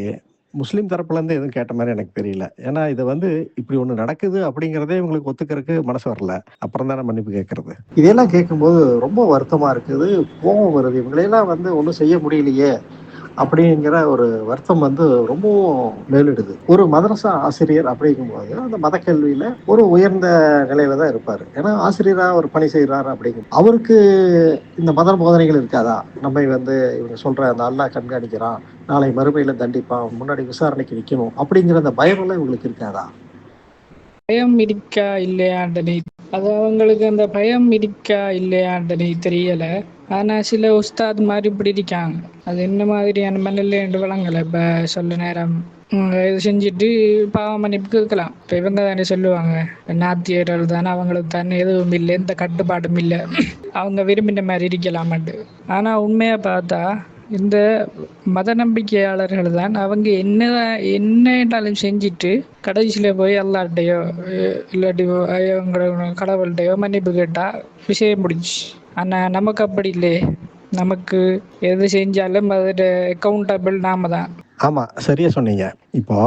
முஸ்லீம் தரப்புல இருந்து எதுவும் கேட்ட மாதிரி எனக்கு தெரியல. ஏன்னா இதை வந்து இப்படி ஒண்ணு நடக்குது அப்படிங்கிறதே இவங்களுக்கு ஒத்துக்கிறதுக்கு மனசு வரல. அப்புறம் தானே மன்னிப்பு கேட்கறது. இதெல்லாம் கேட்கும்போது ரொம்ப வருத்தமா இருக்குது, கோபம் வருது. இவங்களையெல்லாம் வந்து ஒன்றும் செய்ய முடியலையே அப்படிங்கிற ஒரு வருத்தம் வந்து ரொம்பவும் மேலிடுது. ஒரு மதரசா ஆசிரியர் அப்படிங்கும்போது அந்த மத கல்வியில ஒரு உயர்ந்த நிலையில தான் இருப்பாரு. ஏன்னா ஆசிரியரா ஒரு பணி செய்யறாரு அப்படிங்கும் அவருக்கு இந்த மத போதனைகள் இருக்காதா? நம்மை வந்து இவங்க சொல்ற அந்த அல்லாஹ் கண்காணிக்கிறான், நாளை மறுமையில தண்டிப்பான், முன்னாடி விசாரணைக்கு நிக்கணும் அப்படிங்கிற அந்த பயம் எல்லாம் இவங்களுக்கு இருக்காதா? பயம் இருக்கா இல்லையாண்டனே, அது அவங்களுக்கு அந்த பயம் இருக்கா இல்லையாண்டனே தெரியல. ஆனா சில உஸ்தாத் மாதிரி இப்படி இருக்காங்க. அது என்ன மாதிரியான மண்ணில் என்று வழங்கலை. இப்போ சொல்ல நேரம் இது செஞ்சுட்டு பாவம் மன்னிப்பு கேட்கலாம். இப்போ இவங்க தானே சொல்லுவாங்க, நாத்தியர்கள் தானே, அவங்களுக்கு தானே எதுவும் இல்லை, எந்த கட்டுப்பாடும் இல்லை, அவங்க விரும்பின மாதிரி இருக்கலாமட்டு. ஆனால் உண்மையாக பார்த்தா இந்த மத நம்பிக்கையாளர்கள் தான் அவங்க என்னட்டாலும் செஞ்சுட்டு கடைசியில் போய் அல்லாட்டையோ இல்லாட்டி அவங்களோட கடவுள்கிட்டையோ மன்னிப்பு கேட்டால் விஷயம் முடிச்சு. ஆனால் நமக்கு அப்படி இல்லையே. நமக்கு எது செஞ்சாலும் அதோட அக்கௌண்டபிள் நாம தான். ஆமா, சரியா சொன்னீங்க. இப்போ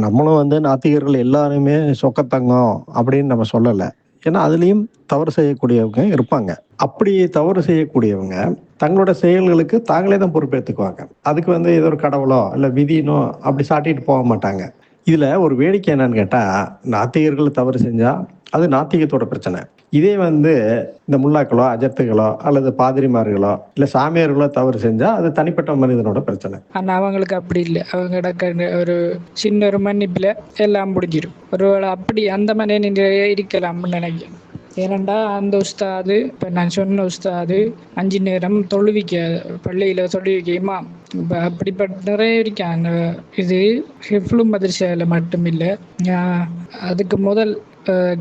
நம்மளும் வந்து நாத்திகர்கள் எல்லாருமே சொக்கத்தங்கம் அப்படின்னு நம்ம சொல்லலை. ஏன்னா அதுலேயும் தவறு செய்யக்கூடியவங்க இருப்பாங்க. அப்படி தவறு செய்யக்கூடியவங்க தங்களோட செயல்களுக்கு தாங்களே தான் பொறுப்பேற்றுக்குவாங்க. அதுக்கு வந்து ஏதோ ஒரு கடவுளோ இல்லை விதினோ அப்படி சாட்டிட்டு போக மாட்டாங்க. இதுல ஒரு வேடிக்கை என்னன்னு கேட்டா, நாத்திகர்கள் தவறு செஞ்சா அது நாத்திகத்தோட பிரச்சனை. இதே வந்து இந்த முல்லாக்களோ அஜத்துகளோ அல்லது பாதிரிமார்களோ இல்லை சாமியார்களோ தவறு செஞ்சா அது தனிப்பட்ட மனிதனோட பிரச்சனை. ஆனால் அவங்களுக்கு அப்படி இல்லை. அவங்க கிடக்க ஒரு சின்ன ஒரு மன்னிப்பில் எல்லாம் முடிஞ்சிடும். ஒருவேளை அப்படி அந்த மாதிரி இருக்கலாம்னு நினைக்கிறேன். ஏனண்டா அந்த உஸ்தாது, இப்போ நான் சொன்ன உஸ்தாது 5 நேரம் தொழுவிக்க பள்ளியில் தொழுவிக்கையுமா. இப்போ அப்படிப்பட்ட நிறைய இருக்காங்க. இது ஹிஃப்லு மதரசாவில் மட்டும் இல்லை, அதுக்கு முதல்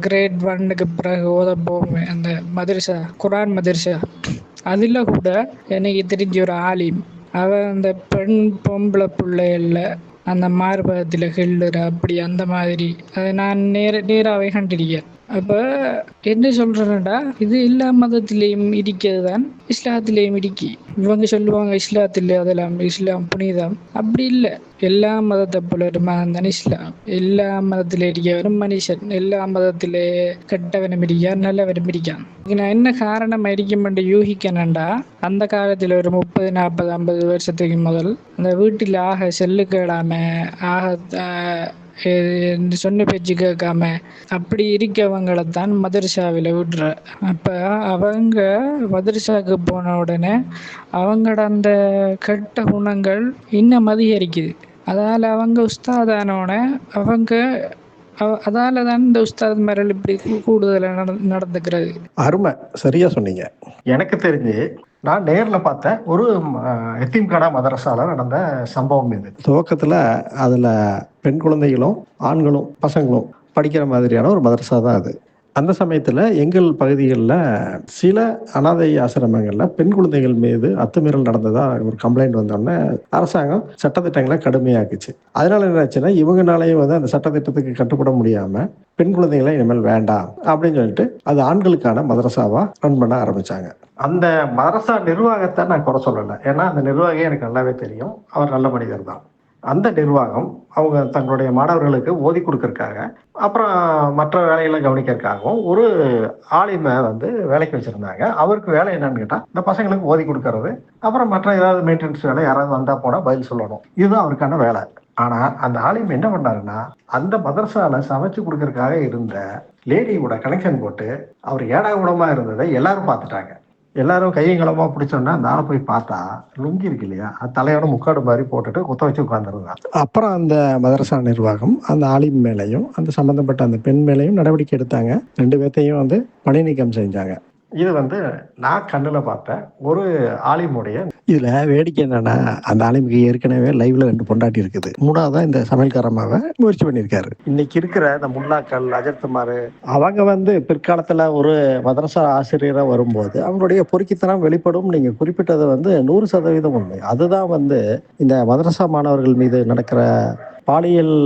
கிரேட் 1க்கு பிறகு ஓத போவேன் அந்த மதரசா, குரான் மதரசா. அதில் கூட எனக்கு தெரிஞ்ச ஒரு ஆலிம், அவன் அந்த பெண் பொம்பளை பிள்ளைகளில் அந்த மார்பகத்தில் கிள்ளுற அப்படி அந்த மாதிரி அதை நான் நேராகவே கண்டிருக்கேன். அப்போ என்ன சொல்கிறேன்டா, இது எல்லா மதத்திலையும் இருக்கிறது தான், இஸ்லாத்திலையும் இடிக்கி. இவங்க சொல்லுவாங்க இஸ்லாத்தில் அதெல்லாம் இஸ்லாம் புனிதம். அப்படி இல்லை. எல்லா மதத்தை போல ஒரு மதம் தான் இஸ்லாம். எல்லா மதத்தில் இருக்கிறவரும் மனுஷன். எல்லா மதத்திலே கெட்டவனும் இருக்கான், நல்லவனும் இருக்கான். நான் என்ன காரணம் இருக்குமென்று யூகிக்கணும்டா, அந்த காலத்தில் ஒரு 30, 40, 50 வருஷத்துக்கு முதல் அந்த வீட்டில் ஆக செல்லு கேடாம, ஆக சொன்ன பேச்சு கேட்காம அப்படி இருக்கவங்களை தான் மதரசாவில் விடுற. அப்போ அவங்க மதரசாவுக்கு போன உடனே அவங்களோட அந்த கெட்ட குணங்கள் இன்னும் அதிகரிக்குது. அதால் அவங்க உஸ்தாதானோட அவங்க அதால தான் இந்த உஸ்தாத் மரல் இப்படி கூடுதலாக நடந்துக்கிறது. அருமை, சரியா சொன்னீங்க. எனக்கு தெரிஞ்சு நான் நேர்ல பார்த்த ஒரு எத்தீம்கானா மதரசால நடந்த சம்பவம் இது. துவக்கத்துல அதுல பெண் குழந்தைகளும் ஆண்களும் பசங்களும் படிக்கிற மாதிரியான ஒரு மதரசா தான் அது. அந்த சமயத்துல எங்கள் பகுதிகளில் சில அனாதை ஆசிரமங்கள்ல பெண் குழந்தைகள் மீது அத்துமீறல் நடந்ததா ஒரு கம்ப்ளைண்ட் வந்தோடனே அரசாங்கம் சட்டத்திட்டங்களை கடுமையாக்குச்சு. அதனால என்ன ஆச்சுன்னா, இவங்கனாலையும் வந்து அந்த சட்டத்திட்டத்துக்கு கட்டுப்பட முடியாம பெண் குழந்தைகளை இனிமேல் வேண்டாம் அப்படின்னு சொல்லிட்டு அது ஆண்களுக்கான மதரசாவா ரன் பண்ண ஆரம்பிச்சாங்க. அந்த மதரசா நிர்வாகத்தை நான் குறை சொல்லலை, ஏன்னா அந்த நிர்வாகம் எனக்கு நல்லாவே தெரியும், அவர் நல்ல மனிதர் தான். அந்த நிர்வாகம் அவங்க தங்களுடைய மாணவர்களுக்கு ஓதி கொடுக்கறதுக்காக, அப்புறம் மற்ற வேலைகளை கவனிக்கிறதுக்காகவும் ஒரு ஆலிமை வந்து வேலைக்கு வச்சிருந்தாங்க. அவருக்கு வேலை என்னன்னு கேட்டால் இந்த பசங்களுக்கு ஓதி கொடுக்கறது, அப்புறம் மற்ற ஏதாவது மெயின்டெனன்ஸ் வேலை, யாராவது வந்தா போனா பதில் சொல்லணும். இதுதான் அவருக்கான வேலை. ஆனா அந்த ஆலிம் என்ன பண்ணாருன்னா, அந்த மதரசால சமைச்சு கொடுக்கறதுக்காக இருந்த லேடியோட கனெக்ஷன் போட்டு அவர் ஏடா கூடமா இருந்ததை எல்லாரும் பார்த்துட்டாங்க. எல்லாரும் கையும் களமா பிடிச்சோன்னா அந்த ஆளை போய் பார்த்தா லுங்கி இருக்கு இல்லையா, அது தலையோட முக்காடு மாதிரி போட்டுட்டு குத்த வச்சு உட்காந்துருந்தான். அப்புறம் அந்த மதரசா நிர்வாகம் அந்த ஆலிம் மேலையும் அந்த சம்பந்தப்பட்ட அந்த பெண் மேலையும் நடவடிக்கை எடுத்தாங்க. 2 பேர்த்தையும் வந்து பணி நீக்கம் செஞ்சாங்க. இது வந்து நான் கண்ணுல பார்த்த ஒரு ஆலிமுடைய. இதுல வேடிக்கை என்னன்னா, அந்த ஆலிமுக்கு ஏற்கனவே லைவ்ல 2 பொண்டாட்டி இருக்குது. 3வதா இந்த சமையல்காரமாவை முயற்சி பண்ணியிருக்காரு. இன்னைக்கு இருக்கிற இந்த முல்லாக்கள் அஜர்த்துமாரு அவங்க வந்து பிற்காலத்துல ஒரு மதரசா ஆசிரியரா வரும்போது அவங்களுடைய பொறுக்கித்தனம் வெளிப்படும். நீங்க குறிப்பிட்டது வந்து 100% உண்மை. அதுதான் வந்து இந்த மதரசா மாணவர்கள் மீது நடக்கிற பாலியல்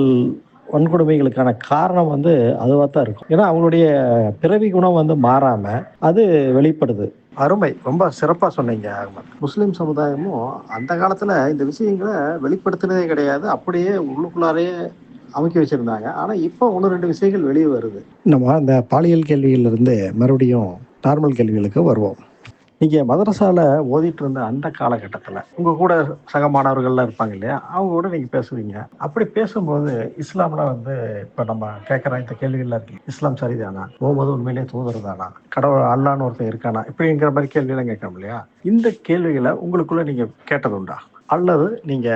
வன்கொடுமைகளுக்கான காரணம் வந்து அதுவாக தான் இருக்கும். ஏன்னா அவங்களுடைய பிறவி குணம் வந்து மாறாம அது வெளிப்படுது. அருமை, ரொம்ப சிறப்பா சொன்னீங்க அகமது. முஸ்லிம் சமுதாயமும் அந்த காலத்துல இந்த விஷயங்களை வெளிப்படுத்தினதே கிடையாது. அப்படியே உள்ளுக்குள்ளாரையே அமுக்கி வச்சிருந்தாங்க. ஆனா இப்போ 1-2 விஷயங்கள் வெளியே வருது. நம்ம அந்த பாலியல் கேள்வியிலிருந்து மறுபடியும் நார்மல் கேள்விகளுக்கு வருவோம். நீங்க மதரசால ஓதிட்டு இருந்த அந்த காலகட்டத்துல உங்க கூட சக மாணவர்கள்லாம் இருப்பாங்க இல்லையா, அவங்க கூட நீங்க பேசுவீங்க. அப்படி பேசும்போது இஸ்லாம்ல வந்து இப்ப நம்ம கேட்கற இந்த கேள்விகள்லாம் இருக்கு. இஸ்லாம் சரிதானா, முகமது உண்மையிலேயே தூதர் தானா, கடவுள் அல்லான்னு ஒருத்தன் இருக்கானா, இப்படிங்கிற மாதிரி கேள்வியெல்லாம் கேட்கறோம் இல்லையா. இந்த கேள்விகளை உங்களுக்குள்ள நீங்க கேட்டது உண்டா? அல்லது நீங்க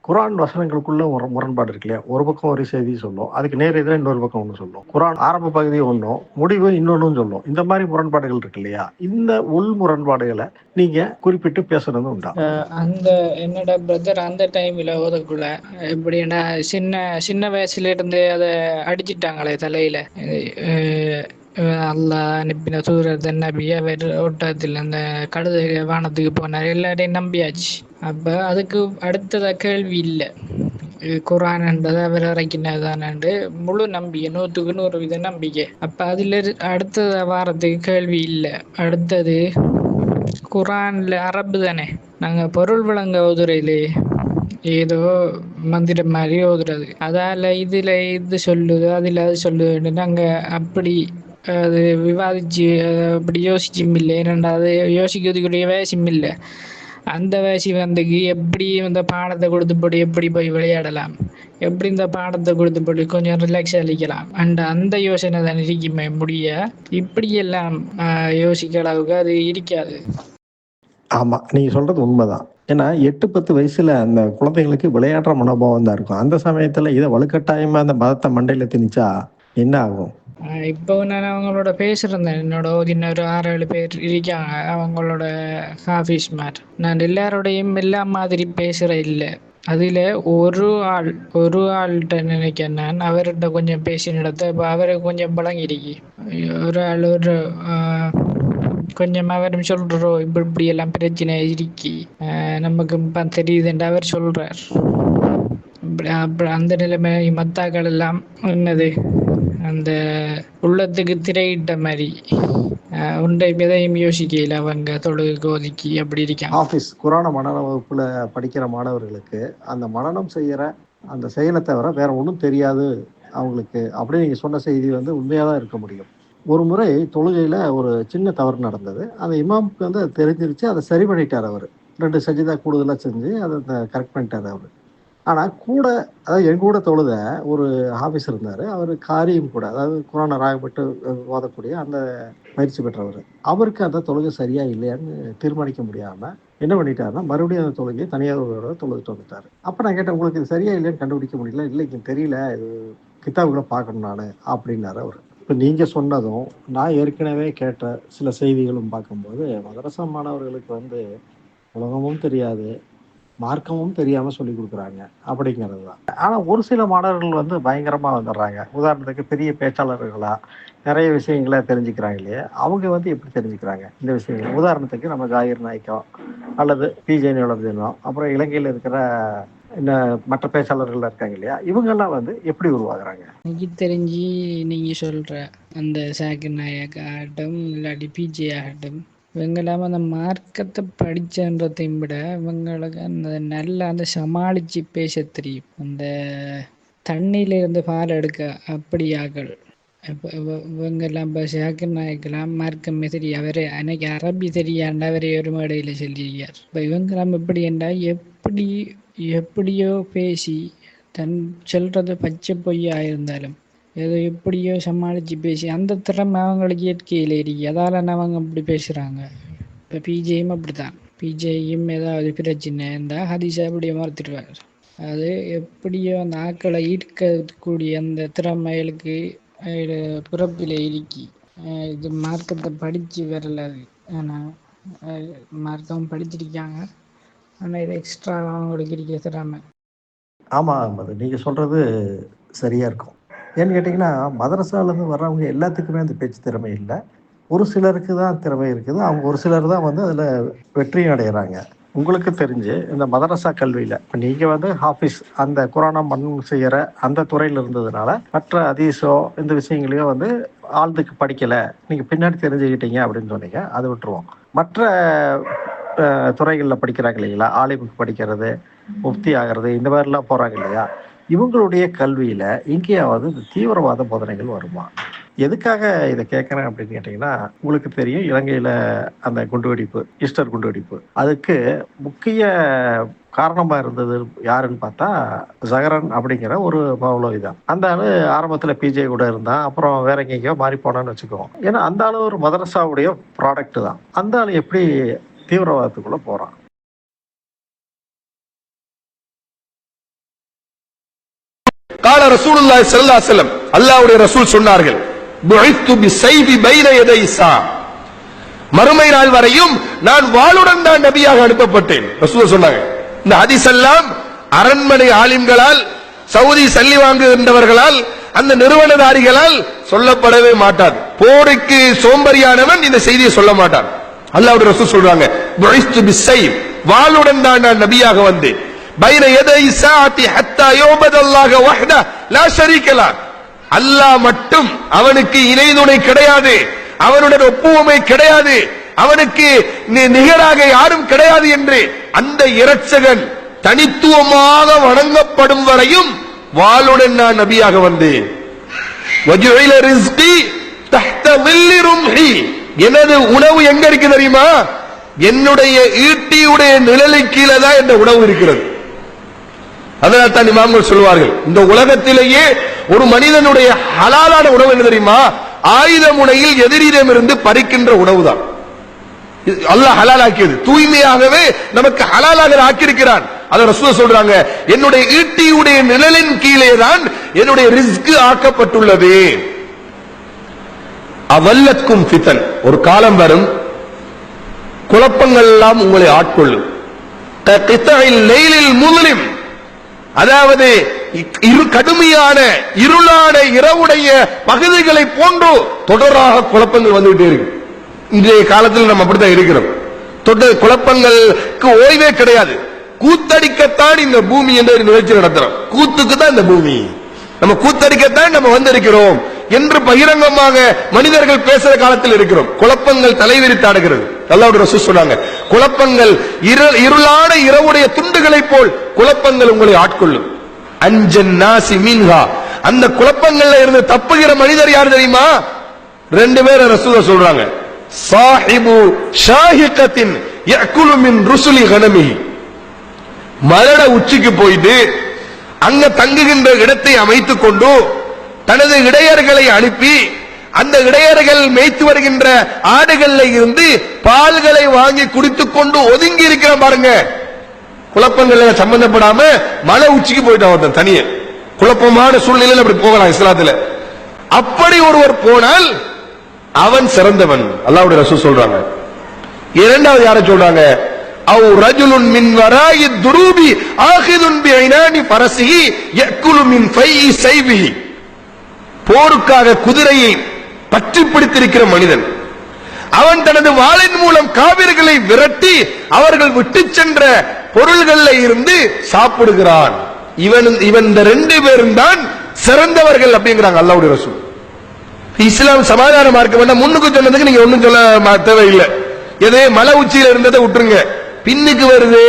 குரான் வசனங்களுக்குள்ள ஒரு முரண்பாடு இருக்கு இல்லையா, ஒரு பக்கம் ஒரு செய்தி சொல்லும், அதுக்கு நேர் எதிராக இன்னொரு பக்கம் ஒன்று சொல்லும். குரான் ஆரம்ப பகுதி ஒன்றும் முடிவு இன்னொன்னும் சொல்லும். இந்த மாதிரி முரண்பாடுகள் இருக்கு இல்லையா, இந்த உள் முரண்பாடுகளை நீங்க குறிப்பிட்டு பேசுறது உண்டா? அந்த என்னோட பிரதர் அந்த டைமில் ஓதக்குள்ள எப்படின்னா சின்ன சின்ன வயசுல இருந்து அதை அடிச்சிட்டாங்களே தலையில. அல்லாஹ் அனுப்பின தூதர் தான் நபி, அவர் ஓட்டத்தில் அந்த கழுதை வானத்துக்கு போனார், எல்லாரையும் நம்பியாச்சு. அப்போ அதுக்கு அடுத்ததா கேள்வி இல்லை, குரான் என்பது அவர் இறக்கினதானு முழு நம்பிக்கை, 100% நம்பிக்கை. அப்போ அதில் அடுத்தது வாரத்துக்கு கேள்வி இல்லை. அடுத்தது குரான்ல அரபு தானே, நாங்கள் பொருள் விளங்க ஓதுறையிலே ஏதோ மந்திரம் மாதிரி ஓதுறது, அதால் இதில் இது சொல்லுது அதில் அது சொல்லுதுன்னு நாங்கள் அப்படி அது விவாதிச்சு அப்படி யோசிச்சும் இல்லை. ரெண்டாவது யோசிக்கிறதுக்குரிய வயசும் இல்லை. அந்த வயசு வந்து எப்படி இந்த பாடத்தை கொடுத்துப்படி எப்படி போய் விளையாடலாம், எப்படி இந்த பாடத்தை கொடுத்துப்படி கொஞ்சம் ரிலாக்ஸ் அளிக்கலாம் அந்த யோசனை தான் இருக்குமே முடிய இப்படியெல்லாம் யோசிக்க அளவுக்கு அது இருக்காது. ஆமா, நீங்க சொல்றது உண்மைதான். ஏன்னா 8-10 வயசுல அந்த குழந்தைகளுக்கு விளையாடுற மனோபாவம் தான் இருக்கும். அந்த சமயத்துல இதை வலுக்கட்டாயமா அந்த மதத்தை மண்டையில திணிச்சா என்ன ஆகும்? இப்போ நான் அவங்களோட பேசுகிறேன், என்னோட இன்னொரு 6-7 பேர் இருக்காங்க, அவங்களோட ஹாஃபிஸ்மார். நான் எல்லாரோடையும் எல்லா மாதிரி பேசுகிற இல்லை. அதில் ஒரு ஆள்கிட்ட நினைக்கிறேன் நான், அவர்கிட்ட கொஞ்சம் பேசி நடத்த இப்போ அவருக்கு கொஞ்சம் பழங்கிருக்கு. ஒரு ஆள் ஒரு கொஞ்சம் அவரும் சொல்கிறோம் இப்படி இப்படியெல்லாம் பிரச்சனை இருக்கி நமக்கு தெரியுதுன்ற அவர் சொல்கிறார். அப்புறம் அந்த நிலைமை மத்தாக்கள் எல்லாம் என்னது அந்த உள்ளத்துக்கு திரையிட்ட மாதிரி உண்டை எதையும் யோசிக்கல, அவங்க தொழுகு ஒதுக்கி அப்படி இருக்காங்க. ஆஃபீஸ் குரான மனநல வகுப்புல படிக்கிற மாணவர்களுக்கு அந்த மனநம் செய்யற அந்த செயலை தவிர வேற ஒன்றும் தெரியாது அவங்களுக்கு அப்படின்னு நீங்க சொன்ன செய்தி வந்து உண்மையாக தான் இருக்க முடியும். ஒரு முறை தொழுகையில் ஒரு சின்ன தவறு நடந்தது. அந்த இமாமுக்கு வந்து அது தெரிஞ்சிருச்சு, அதை சரி பண்ணிட்டார் அவர். 2 சஜிதா கூடுதலாக செஞ்சு அதை கரெக்ட் பண்ணிட்டார் அவர். ஆனால் கூட, அதாவது என் கூட தொழுத ஒரு ஆஃபீஸ் இருந்தார், அவர் காரியும் கூட, அதாவது குரானை ராகப்பட்டு ஓதக்கூடிய அந்த பயிற்சி பெற்றவர். அவருக்கு அந்த தொழுகை சரியா இல்லையான்னு தீர்மானிக்க முடியாமல் என்ன பண்ணிட்டாருன்னா மறுபடியும் அந்த தொழுகையை தனியார் தொழுதுட்டு வந்துட்டார். அப்போ நான் கேட்டேன், உங்களுக்கு இது சரியா இல்லையான்னு கண்டுபிடிக்க முடியல. இல்லை, இங்கே தெரியல, இது கித்தாபுகளை பார்க்கணும் நான் அப்படின்னாரு அவர். இப்போ நீங்கள் சொன்னதும் நான் ஏற்கனவே கேட்ட சில செய்திகளும் பார்க்கும்போது மதரசா மாணவர்களுக்கு வந்து உலகமும் தெரியாது, மார்க்கமும் தெரியாமல் சொல்லி கொடுக்குறாங்க அப்படிங்கிறது தான். ஆனால் ஒரு சில மாணவர்கள் வந்து பயங்கரமாக வந்துடுறாங்க. உதாரணத்துக்கு பெரிய பேச்சாளர்களா நிறைய விஷயங்களை தெரிஞ்சுக்கிறாங்க இல்லையா, அவங்க வந்து எப்படி தெரிஞ்சுக்கிறாங்க இந்த விஷயங்கள்? உதாரணத்துக்கு நம்ம ஜாகிர் நாய்க்கோ அல்லது பிஜே நிலவரத்தினோ, அப்புறம் இலங்கையில் இருக்கிற இந்த மற்ற பேச்சாளர்கள் இருக்காங்க இல்லையா, இவங்கெல்லாம் வந்து எப்படி உருவாகுறாங்க? எனக்கு தெரிஞ்சு நீங்கள் சொல்கிற அந்த சாக்கிர் நாயக் ஆகட்டும் இல்லாட்டி பிஜே ஆகட்டும், இவங்கெல்லாம் அந்த மார்க்கத்தை படித்தன்றதையும் விட இவங்களுக்கு அந்த நல்லா அந்த சமாளித்து பேச தெரியும். அந்த தண்ணியிலிருந்து பால் எடுக்க அப்படியாக்கள். இப்போ இவங்கெல்லாம் இப்போ சாக்கிர் நாயக்கெல்லாம் மார்க்கமே தெரியும், அவர் அன்னைக்கு அரபி தெரியாண்டா அவரே ஒரு மேடையில் சொல்லியிருக்கார். இப்போ இவங்கெல்லாம் எப்படி என்றால் எப்படியோ பேசி தன் சொல்கிறது பச்சை பொய்யாக இருந்தாலும் ஏதோ எப்படியோ சமாளித்து பேசி அந்த திறமை அவங்களுக்கு இயற்கையில் இருக்கு, அதால் அவங்க அப்படி பேசுகிறாங்க. இப்போ பிஜேயும் அப்படித்தான். பிஜேயும் ஏதாவது பிரச்சனை இருந்தால் ஹதீஸை அப்படியே மறுத்துடுவார். அது எப்படியோ அந்த ஆக்களை ஈர்க்கக்கூடிய அந்த திறமைகளுக்கு பிறப்பில் இருக்கி இது மார்க்கத்தை படித்து வரல. அது ஆனால் மார்க்கம் படிச்சிருக்காங்க, ஆனால் இது எக்ஸ்ட்ரா அவங்களுக்கு இருக்க திறமை. ஆமாம், அது நீங்கள் சொல்கிறது சரியாக இருக்கும். ஏன்னு கேட்டிங்கன்னா, மதரசாலேருந்து வர்றவங்க எல்லாத்துக்குமே அந்த பேச்சு திறமை இல்லை. ஒரு சிலருக்கு தான் திறமை இருக்குது. அவங்க ஒரு சிலர் தான் வந்து அதில் வெற்றியும் அடைகிறாங்க. உங்களுக்கு தெரிஞ்சு இந்த மதரசா கல்வியில் இப்போ நீங்கள் ஹாஃபிஸ் அந்த குரானை மன்னம் செய்கிற அந்த துறையில் இருந்ததுனால மற்ற ஹதீஸோ இந்த விஷயங்களையோ ஆழ்ந்துக்கு படிக்கலை, நீங்கள் பின்னாடி தெரிஞ்சுக்கிட்டீங்க அப்படின்னு சொன்னீங்க. அதை விட்டுருவோம். மற்ற துறைகளில் படிக்கிறாங்க இல்லைங்களா, ஆலிமுக்கு படிக்கிறது, முஃப்தி ஆகிறது, இந்த மாதிரிலாம் போகிறாங்க இல்லையா, இவங்களுடைய கல்வியில் எங்கேயாவது இந்த தீவிரவாத போதனைகள் வருமா? எதுக்காக இதை கேட்குறேன் அப்படின்னு கேட்டிங்கன்னா, உங்களுக்கு தெரியும் இலங்கையில் அந்த குண்டுவெடிப்பு, ஈஸ்டர் குண்டுவெடிப்பு, அதுக்கு முக்கிய காரணமாக இருந்தது யாருன்னு பார்த்தா ஜஹரன் அப்படிங்கிற ஒரு மௌலவி தான். அந்த ஆள் ஆரம்பத்தில் பிஜே கூட இருந்தான், அப்புறம் வேற எங்கேயோ மாறி போனான்னு வச்சுக்குவோம். ஏன்னா அந்த ஆள் ஒரு மதரசாவுடைய ப்ராடக்ட் தான். அந்த ஆள் எப்படி தீவிரவாதத்துக்குள்ளே போகிறான்? கால ரசூலுல்லாஹி ஸல்லல்லாஹு அலைஹி வஸல்லம், அல்லாஹ்வுடைய ரசூல் சொன்னார்கள், புஇத்து பிஸைஃபி பைன யதை ஸா, மறுமை நாள் வரையும் நான் வாளுடன் தான் நபியாக அனுப்பப்பட்டேன். ரசூல் சொன்னாங்க. இந்த ஹதீஸ் எல்லாம் அரண்மனை ஆலிம்களால், சவுதி சல்லி வாங்குகின்றவர்களால், அந்த நிறுவனதாரிகளால் சொல்லப்படவே மாட்டாது. போருக்கு சோம்பரியானவன் இந்த செய்தியை சொல்ல மாட்டான். அல்லாஹ்வுடைய ரசூல் சொல்றாங்க, புஇத்து பிஸைஃப், வாளுடன் தான் நான் நபியாக வந்தேன். பைன யதை ஸாஅத்தி ஹத்தா யுபதல்லாஹு வஹ்த லா ஷரீக லஹ், அல்லாஹ் மட்டும், அவனுக்கு இணை துணை கிடையாது, அவனுடன் ஒப்புமை கிடையாது, அவனுக்கு நிகராக யாரும் கிடையாது என்று அந்த இரட்சகன் தனித்துவமாக வணங்கப்படும் வரையும் வாளுடன் நான் நபியாக வந்தேன். வஜுஇல ரிஸ்கி தஹ்த ظில்லி ரும்ஹி, எனது உணவு எங்க இருக்கு தெரியுமா? என்னுடைய ஈட்டியுடைய நிழலுக்கு கீழே தான் இந்த உணவு இருக்கிறது. அதனால் தான் இமாம்கள் சொல்வார்கள், இந்த உலகத்திலேயே ஒரு மனிதனுடைய ஹலாலான உணவு என்ன தெரியுமா? ஆயுத முனையில் எதிரிடம் இருந்து பறிக்கின்ற உணவு தான். அல்லாஹ் ஹலாலாக்கியது, தூய்மையாகவே நமக்கு ஹலாலாக ஆக்கியிருக்கிறான். அதை ரசூல் சொல்றாங்க, என்னுடைய ஈட்டியுடைய நிழலின் கீழே தான் என்னுடைய ரிஸ்க் ஆக்கப்பட்டுள்ளது. அவல்லத்கும் ஃபிதன், ஒரு காலம் வரும், குழப்பங்கள் எல்லாம் உங்களை ஆட்கொள்ளும். ககிதஇல் லைலில் முஸ்லிம், அதாவது கடுமையான இருளான இரவுடைய பகுதிகளை போன்று தொடராக குழப்பங்கள் வந்துகிட்டே இருக்கு. இன்றைய காலத்தில் நம்ம அப்படித்தான் இருக்கிறோம். குழப்பங்களுக்கு ஓய்வே கிடையாது. கூத்தடிக்கத்தான் இந்த பூமி என்ற நிகழ்ச்சி நடத்துறோம். கூத்துக்கு தான் இந்த பூமி, நம்ம கூத்தடிக்கத்தான் நம்ம வந்திருக்கிறோம் என்று பகிரங்கமாக மனிதர்கள் பேசுற காலத்தில் இருக்கிறோம். குழப்பங்கள் தலைவிரித்தாடுகிறது. அல்லாஹ்வுடைய ரசூல் சொன்னாங்க, குழப்பங்கள் இருளான இரவுடைய துண்டுகளை போல் குழப்பங்கள் உங்களை ஆட்கொள்ளும். அஞ்சன் நாசி மின்ஹா, அந்த குழப்பங்கள்ல இருந்து தப்புகிற மனிதர் யார் தெரியுமா? ரெண்டு பேரை ரசூல் சொல்றாங்க, சாஹிபு ஷாஹிகத்தின் யஅகுலு மின் ருசுலி கனமிஹி, மரண உச்சிக்கு போயிட்டு அங்க தங்குகின்ற இடத்தை அமைத்துக் கொண்டு தனது இடையர்களை அனுப்பி அந்த இடையர்கள் மேய்த்து வருகின்ற ஆடுகள்ல இருந்து பால்களை வாங்கி குடித்துக் கொண்டு ஒதுங்கி இருக்கிற பாருங்க. குழப்பங்கள் சம்பந்தப்படாம மலை உச்சிக்கு போயிட்டான் தனிய. குழப்பமான சூழ்நிலையில் அப்படி போகலாம் இஸ்லாத்துல. அப்படி ஒருவர் போனால் அவன் சிறந்தவன், அல்லாஹ்வுடைய ரசூல் சொல்றாங்க. இரண்டாவது யாரை சொல்றாங்க? அவ் ரஜுலுன் மின் வராயி துரூபி ஆகிதுன் பிஐனானி ஃபரஸிஹி யஅகுலு மின் ஃபைஇ ஸைபிஹி, போருக்காக குதிரையை பற்றி பிடித்திருக்கிற மனிதன், அவன் தனது வாளின் மூலம் காவிர்களை விரட்டி அவர்கள் விட்டு சென்ற பொருள்கள்ல இருந்து சாப்பிடுகிறான். இவன் இந்த ரெண்டு பேரும் தான் சிறந்தவர்கள் அப்படிங்கிறாங்க அல்லாஹ்வுடைய ரசூல். இஸ்லாம் சமாதான மார்க்க வேண்டாம். முன்னுக்கு சொன்னதுக்கு நீங்க ஒண்ணும் சொல்ல தேவையில்லை. எதே மலை உச்சியில இருந்ததை விட்டுருங்க, பின்னுக்கு வருது.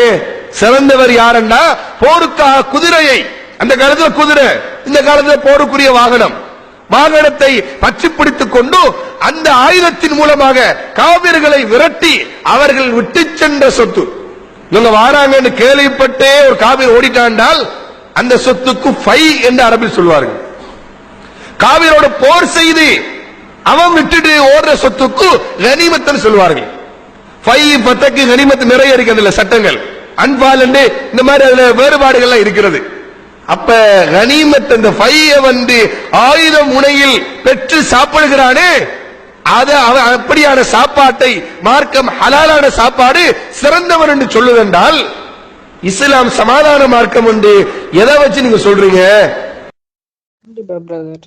சிறந்தவர் யாருன்னா, போருக்காக குதிரையை, அந்த காலத்துல குதிரை, இந்த காலத்துல போருக்குரிய வாகனம், வாகனத்தை பற்றி பிடித்துக் கொண்டு அந்த ஆயுதத்தின் மூலமாக காவிர்களை விரட்டி அவர்கள் விட்டு சென்ற சொத்து. இவங்க வாராங்கன்னு கேள்விப்பட்டே ஒரு காவிர் ஓடிட்டாண்டால் அந்த சொத்துக்கு ஃபை என்று அரபில் சொல்வார்கள். காவிரோட போர் செய்து அவன் விட்டுட்டு ஓடுற சொத்துக்கு கனிமத்தன் சொல்வார்கள். பத்தக்கு கனிமத்து நிறைய இருக்கு அதுல சட்டங்கள். அன்பால் இந்த மாதிரி அதுல வேறுபாடுகள்லாம் இருக்கிறது. அப்ப கனிமத் அந்த ஆயுத முனையில் பெற்று சாப்பிடுகிறானே, அப்படியான சாப்பாட்டை மார்க்கம் ஹலாலான சாப்பாடு சிறந்தவன் என்று சொல்லுவென்றால், இஸ்லாம் சமாதான மார்க்கம் என்று எதை வச்சு நீங்க சொல்றீங்க? கண்டிப்பா பிரதர்,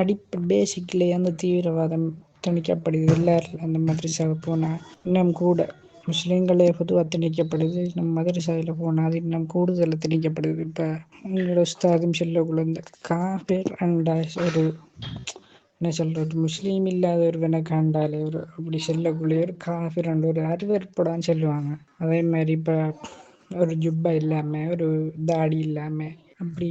அது பேசிக்லேயே அந்த தீவிரவாதம் திணிக்கப்படுது. எல்லாரும் அந்த மதரசாவுக்கு போனால் இன்னும் கூட முஸ்லீம்களே பொதுவாக திணிக்கப்படுது. நம்ம மதரசாவில் போனால் அது இன்னும் கூடுதல் திணிக்கப்படுது. இப்போ உங்களோட உஸ்தாதும் சொல்லக்குள்ள இந்த காபேர் அண்டா ஒரு என்ன சொல்றது, முஸ்லீம் இல்லாத ஒருவனை காண்டாலே ஒரு அப்படி சொல்லக்கூடிய ஒரு காஃபிர் அண்ட் ஒரு அறிவற்படான்னு சொல்லுவாங்க. அதே மாதிரி இப்போ ஒரு ஜுப்பா இல்லாமல் ஒரு தாடி இல்லாமல் அப்படி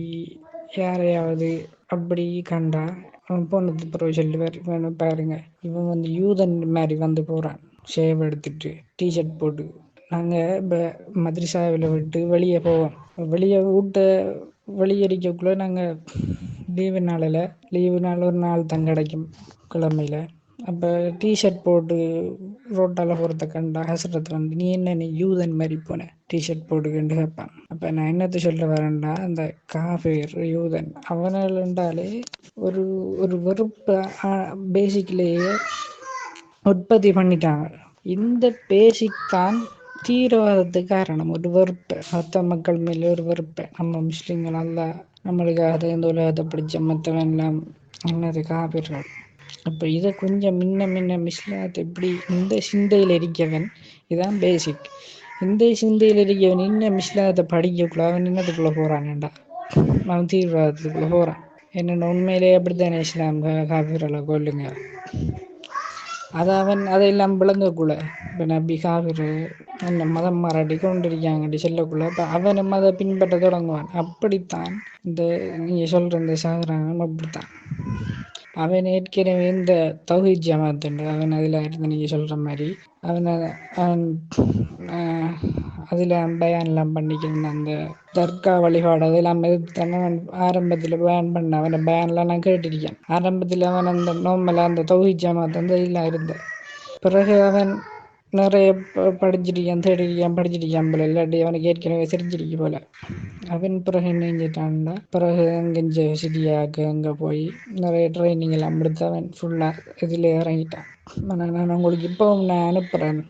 யாரையாவது அப்படி கண்டா அவன் போனது பிறகு சொல்லுவார், இவன் பாருங்க இவன் யூதன் மாதிரி போகிறான், ஷேவ் எடுத்துட்டு டிஷர்ட் போட்டு. நாங்கள் இப்போ மதரசாவில் விட்டு வெளியே போவோம், வெளியடிக்கக்குள்ளே நாங்கள் லீவு நாள் ஒரு நாள் தான் கிடைக்கும் கிழமையில். அப்போ டிஷர்ட் போட்டு ரோட்டால் போகிறத கண்டா ஹசரத்தை நீ என்ன யூதன் மாதிரி போன டிஷர்ட் போட்டுக்கிட்டு கேட்பான். அப்போ நான் என்னத்தை சொல்ல வரேன்டா, அந்த காஃபிர் யூதன் அவனாலே ஒரு ஒரு வெறுப்பை பேசிக்லேயே உற்பத்தி பண்ணிட்டாங்க. இந்த பேசிக் தான் தீவிரவாதத்துக்கு காரணம். ஒரு வெறுப்பை, மற்ற மக்கள் மேலே ஒரு வெறுப்பை. நம்ம முஸ்லீம்கள் நல்லா நம்மளுக்காக இந்த உலகத்தை பிடிச்ச மற்றவன் எல்லாம் என்னது காப்பிடுறாள். அப்போ இதை கொஞ்சம் முன்ன இஸ்லாத்தை இப்படி இந்த சிந்தையில் இருக்கவன் இதான் பேசிக். இந்த சிந்தையில் இருக்கவன் இன்னும் இஸ்லாத்தை படிக்கக்குள்ள அவன் என்னத்துக்குள்ளே போகிறான்டா, அவன் தீவிரவாதத்துக்குள்ளே போகிறான். என்னென்ன உண்மையிலேயே அப்படித்தானே இஸ்லாம் காப்பிரலை கொல்லுங்க, அதையெல்லாம் விளங்கக்குள்ள இப்போ நபி காவிர் அந்த மதம் மாறாட்டி கொண்டிருக்காங்கடி சொல்லக்குள்ள இப்போ அவனை மத பின்பற்ற தொடங்குவான். அப்படித்தான் இந்த நீங்கள் சொல்கிற இந்த சாகரானம் அப்படித்தான். அவன் ஏற்கனவே இந்த தௌஹீத் ஜமாத்துண்டு அவன் அதில் இருந்து நீங்கள் சொல்கிற மாதிரி அவன் அதில் பயான்லாம் பண்ணிக்கிறேன். அந்த தர்கா வழிபாடு அதெல்லாம் எதிர்த்தான ஆரம்பத்தில் பேன் பண்ண அவனை பேன்லாம் நான் கேட்டிருக்கேன். ஆரம்பத்தில் அவன் அந்த நோம்பல அந்த தௌஹீத் ஜமாத் அந்த இதில் இருந்த பிறகு அவன் நிறைய படிச்சிருக்கான் போல, இல்லாட்டி அவனுக்கு ஏற்கனவே தெரிஞ்சிருக்கு போல. அவன் பிறகு என்ன செஞ்சிட்டான்டா, பிறகு அங்கே சிரியாவுக்கு அங்கே போய் நிறைய ட்ரைனிங் எல்லாம் எடுத்து அவன் ஃபுல்லாக இதில் இறங்கிட்டான். நான் உங்களுக்கு இப்போவும் நான் அனுப்புகிறேன்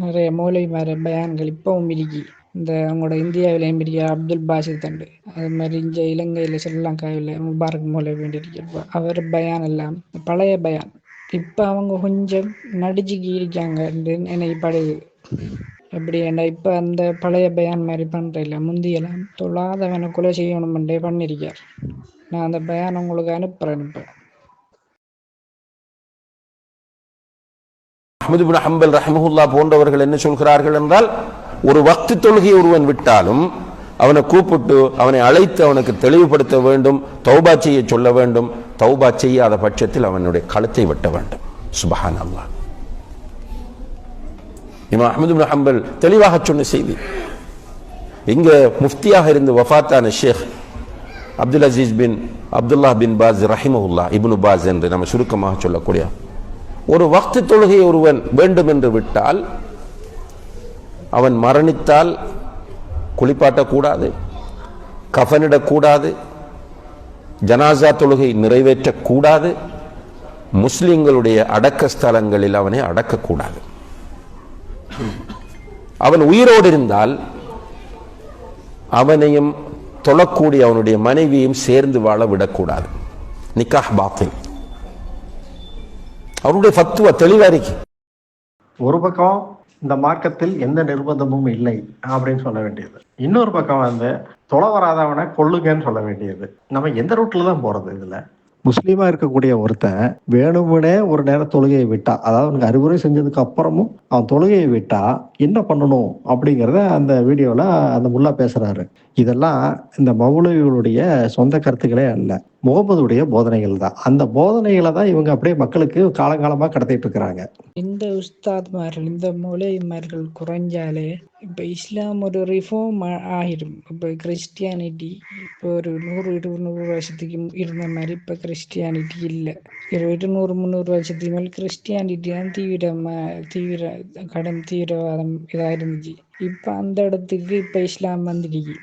நிறைய மௌலவிமார பயான்கள் இப்போவும் இருக்கி. இந்த அவங்களோட இந்தியாவிலையும் இருக்க அப்துல் பாசித் தண்டு, அது மாதிரி இங்கே இலங்கையில் ஸ்ரீலங்காவில் முபாரக் மௌலவி வேண்டியிருக்க அவர் பயான் எல்லாம் பழைய பயான். இப்போ அவங்க கொஞ்சம் நடிச்சுக்கி இருக்காங்க எனக்கு படுது. எப்படி ஏண்டா இப்போ அந்த பழைய பயான் மாதிரி பண்ணுறதில்ல. முந்தியெல்லாம் தொழாதவனை கொலை செய்யணுமெண்டே பண்ணியிருக்கார். நான் அந்த பயான் உங்களுக்கு அனுப்புகிறேன். இப்போ அஹ்மது இப்னு ஹம்பல் ரஹ்மஹுல்லாஹ் போன்றவர்கள் என்ன சொல்கிறார்கள் என்றால், ஒரு வக்து தொழுகை ஒருவன் விட்டாலும் அவனை கூப்பிட்டு அவனை அழைத்து அவனுக்கு தெளிவுபடுத்த வேண்டும், தௌபா செய்ய சொல்ல வேண்டும். தௌபா செய்யாத பட்சத்தில் அவனுடைய கழுத்தை வெட்ட வேண்டும். சுப்ஹானல்லாஹ். இமாம் அஹ்மது இப்னு ஹம்பல் தெளிவாக சொன்ன செய்தி. இங்க முஃப்தியாக இருந்து வஃபாத்தான ஷேக் அப்துல் அசீஸ் பின் அப்துல்லா பின் பாஸ் ரஹிமஹுல்லாஹ், இப்னு பாஸ் என்று நம்ம சுருக்கமாக சொல்லக்கூடிய, ஒரு வக்து தொழுகை ஒருவன் வேண்டும் என்று விட்டால் அவன் மரணித்தால் குளிப்பாட்டக்கூடாது, கஃனிடக்கூடாது, ஜனாசா தொழுகை நிறைவேற்றக்கூடாது, முஸ்லிம்களுடைய அடக்க ஸ்தலங்களில் அவனை அடக்கக்கூடாது. அவன் உயிரோடு இருந்தால் அவனையும் தொழக்கூடிய அவனுடைய மனைவியும் சேர்ந்து வாழ விடக்கூடாது. நிக்காஹ் பாத்தில். அவருடைய ஃபத்வா தெளிவா இருக்கு. ஒரு பக்கம் இந்த மார்க்கத்தில் எந்த நிர்பந்தமும் இல்லை அப்படின்னு சொல்ல வேண்டியது, இன்னொரு பக்கம் தொலை வராதவனை கொள்ளுங்கன்னு சொல்ல வேண்டியது. நம்ம எந்த ரூட்ல தான் போறது? இதுல முஸ்லீமா இருக்கக்கூடிய ஒருத்தன் வேணுமுனே ஒரு நேரம் தொழுகையை விட்டா, அதாவது அவனுக்கு அறிவுரை செஞ்சதுக்கு அப்புறமும் அவன் தொழுகையை விட்டா என்ன பண்ணணும் அப்படிங்கிறத அந்த வீடியோவில் அந்த முல்லா பேசுறாரு. இதெல்லாம் இந்த மௌலவிகளுடைய சொந்த கருத்துக்களே அல்ல, முகமதுடைய போதனைகள் தான். அந்த போதனைகளை தான் இவங்க அப்படியே மக்களுக்கு காலங்காலமாக கடத்திட்டு இருக்கிறாங்க. இந்த உஸ்தாத்மார்கள் இந்த மூலைமார்கள் குறைஞ்சாலே இப்போ இஸ்லாம் ஒரு ரிஃபார்ம் ஆகிடும். இப்போ கிறிஸ்டியானிட்டி இப்போ ஒரு 100-200 வருஷத்துக்கு இருந்த மாதிரி இப்போ கிறிஸ்டியானிட்டி இல்லை. 200-300 வருஷத்துக்கு மேல் கிறிஸ்டியானிட்டி தான் கடும் தீவிரவாதம் இதாக இருந்துச்சு. இப்போ அந்த இடத்துக்கு இப்போ இஸ்லாம் வந்துடுச்சு.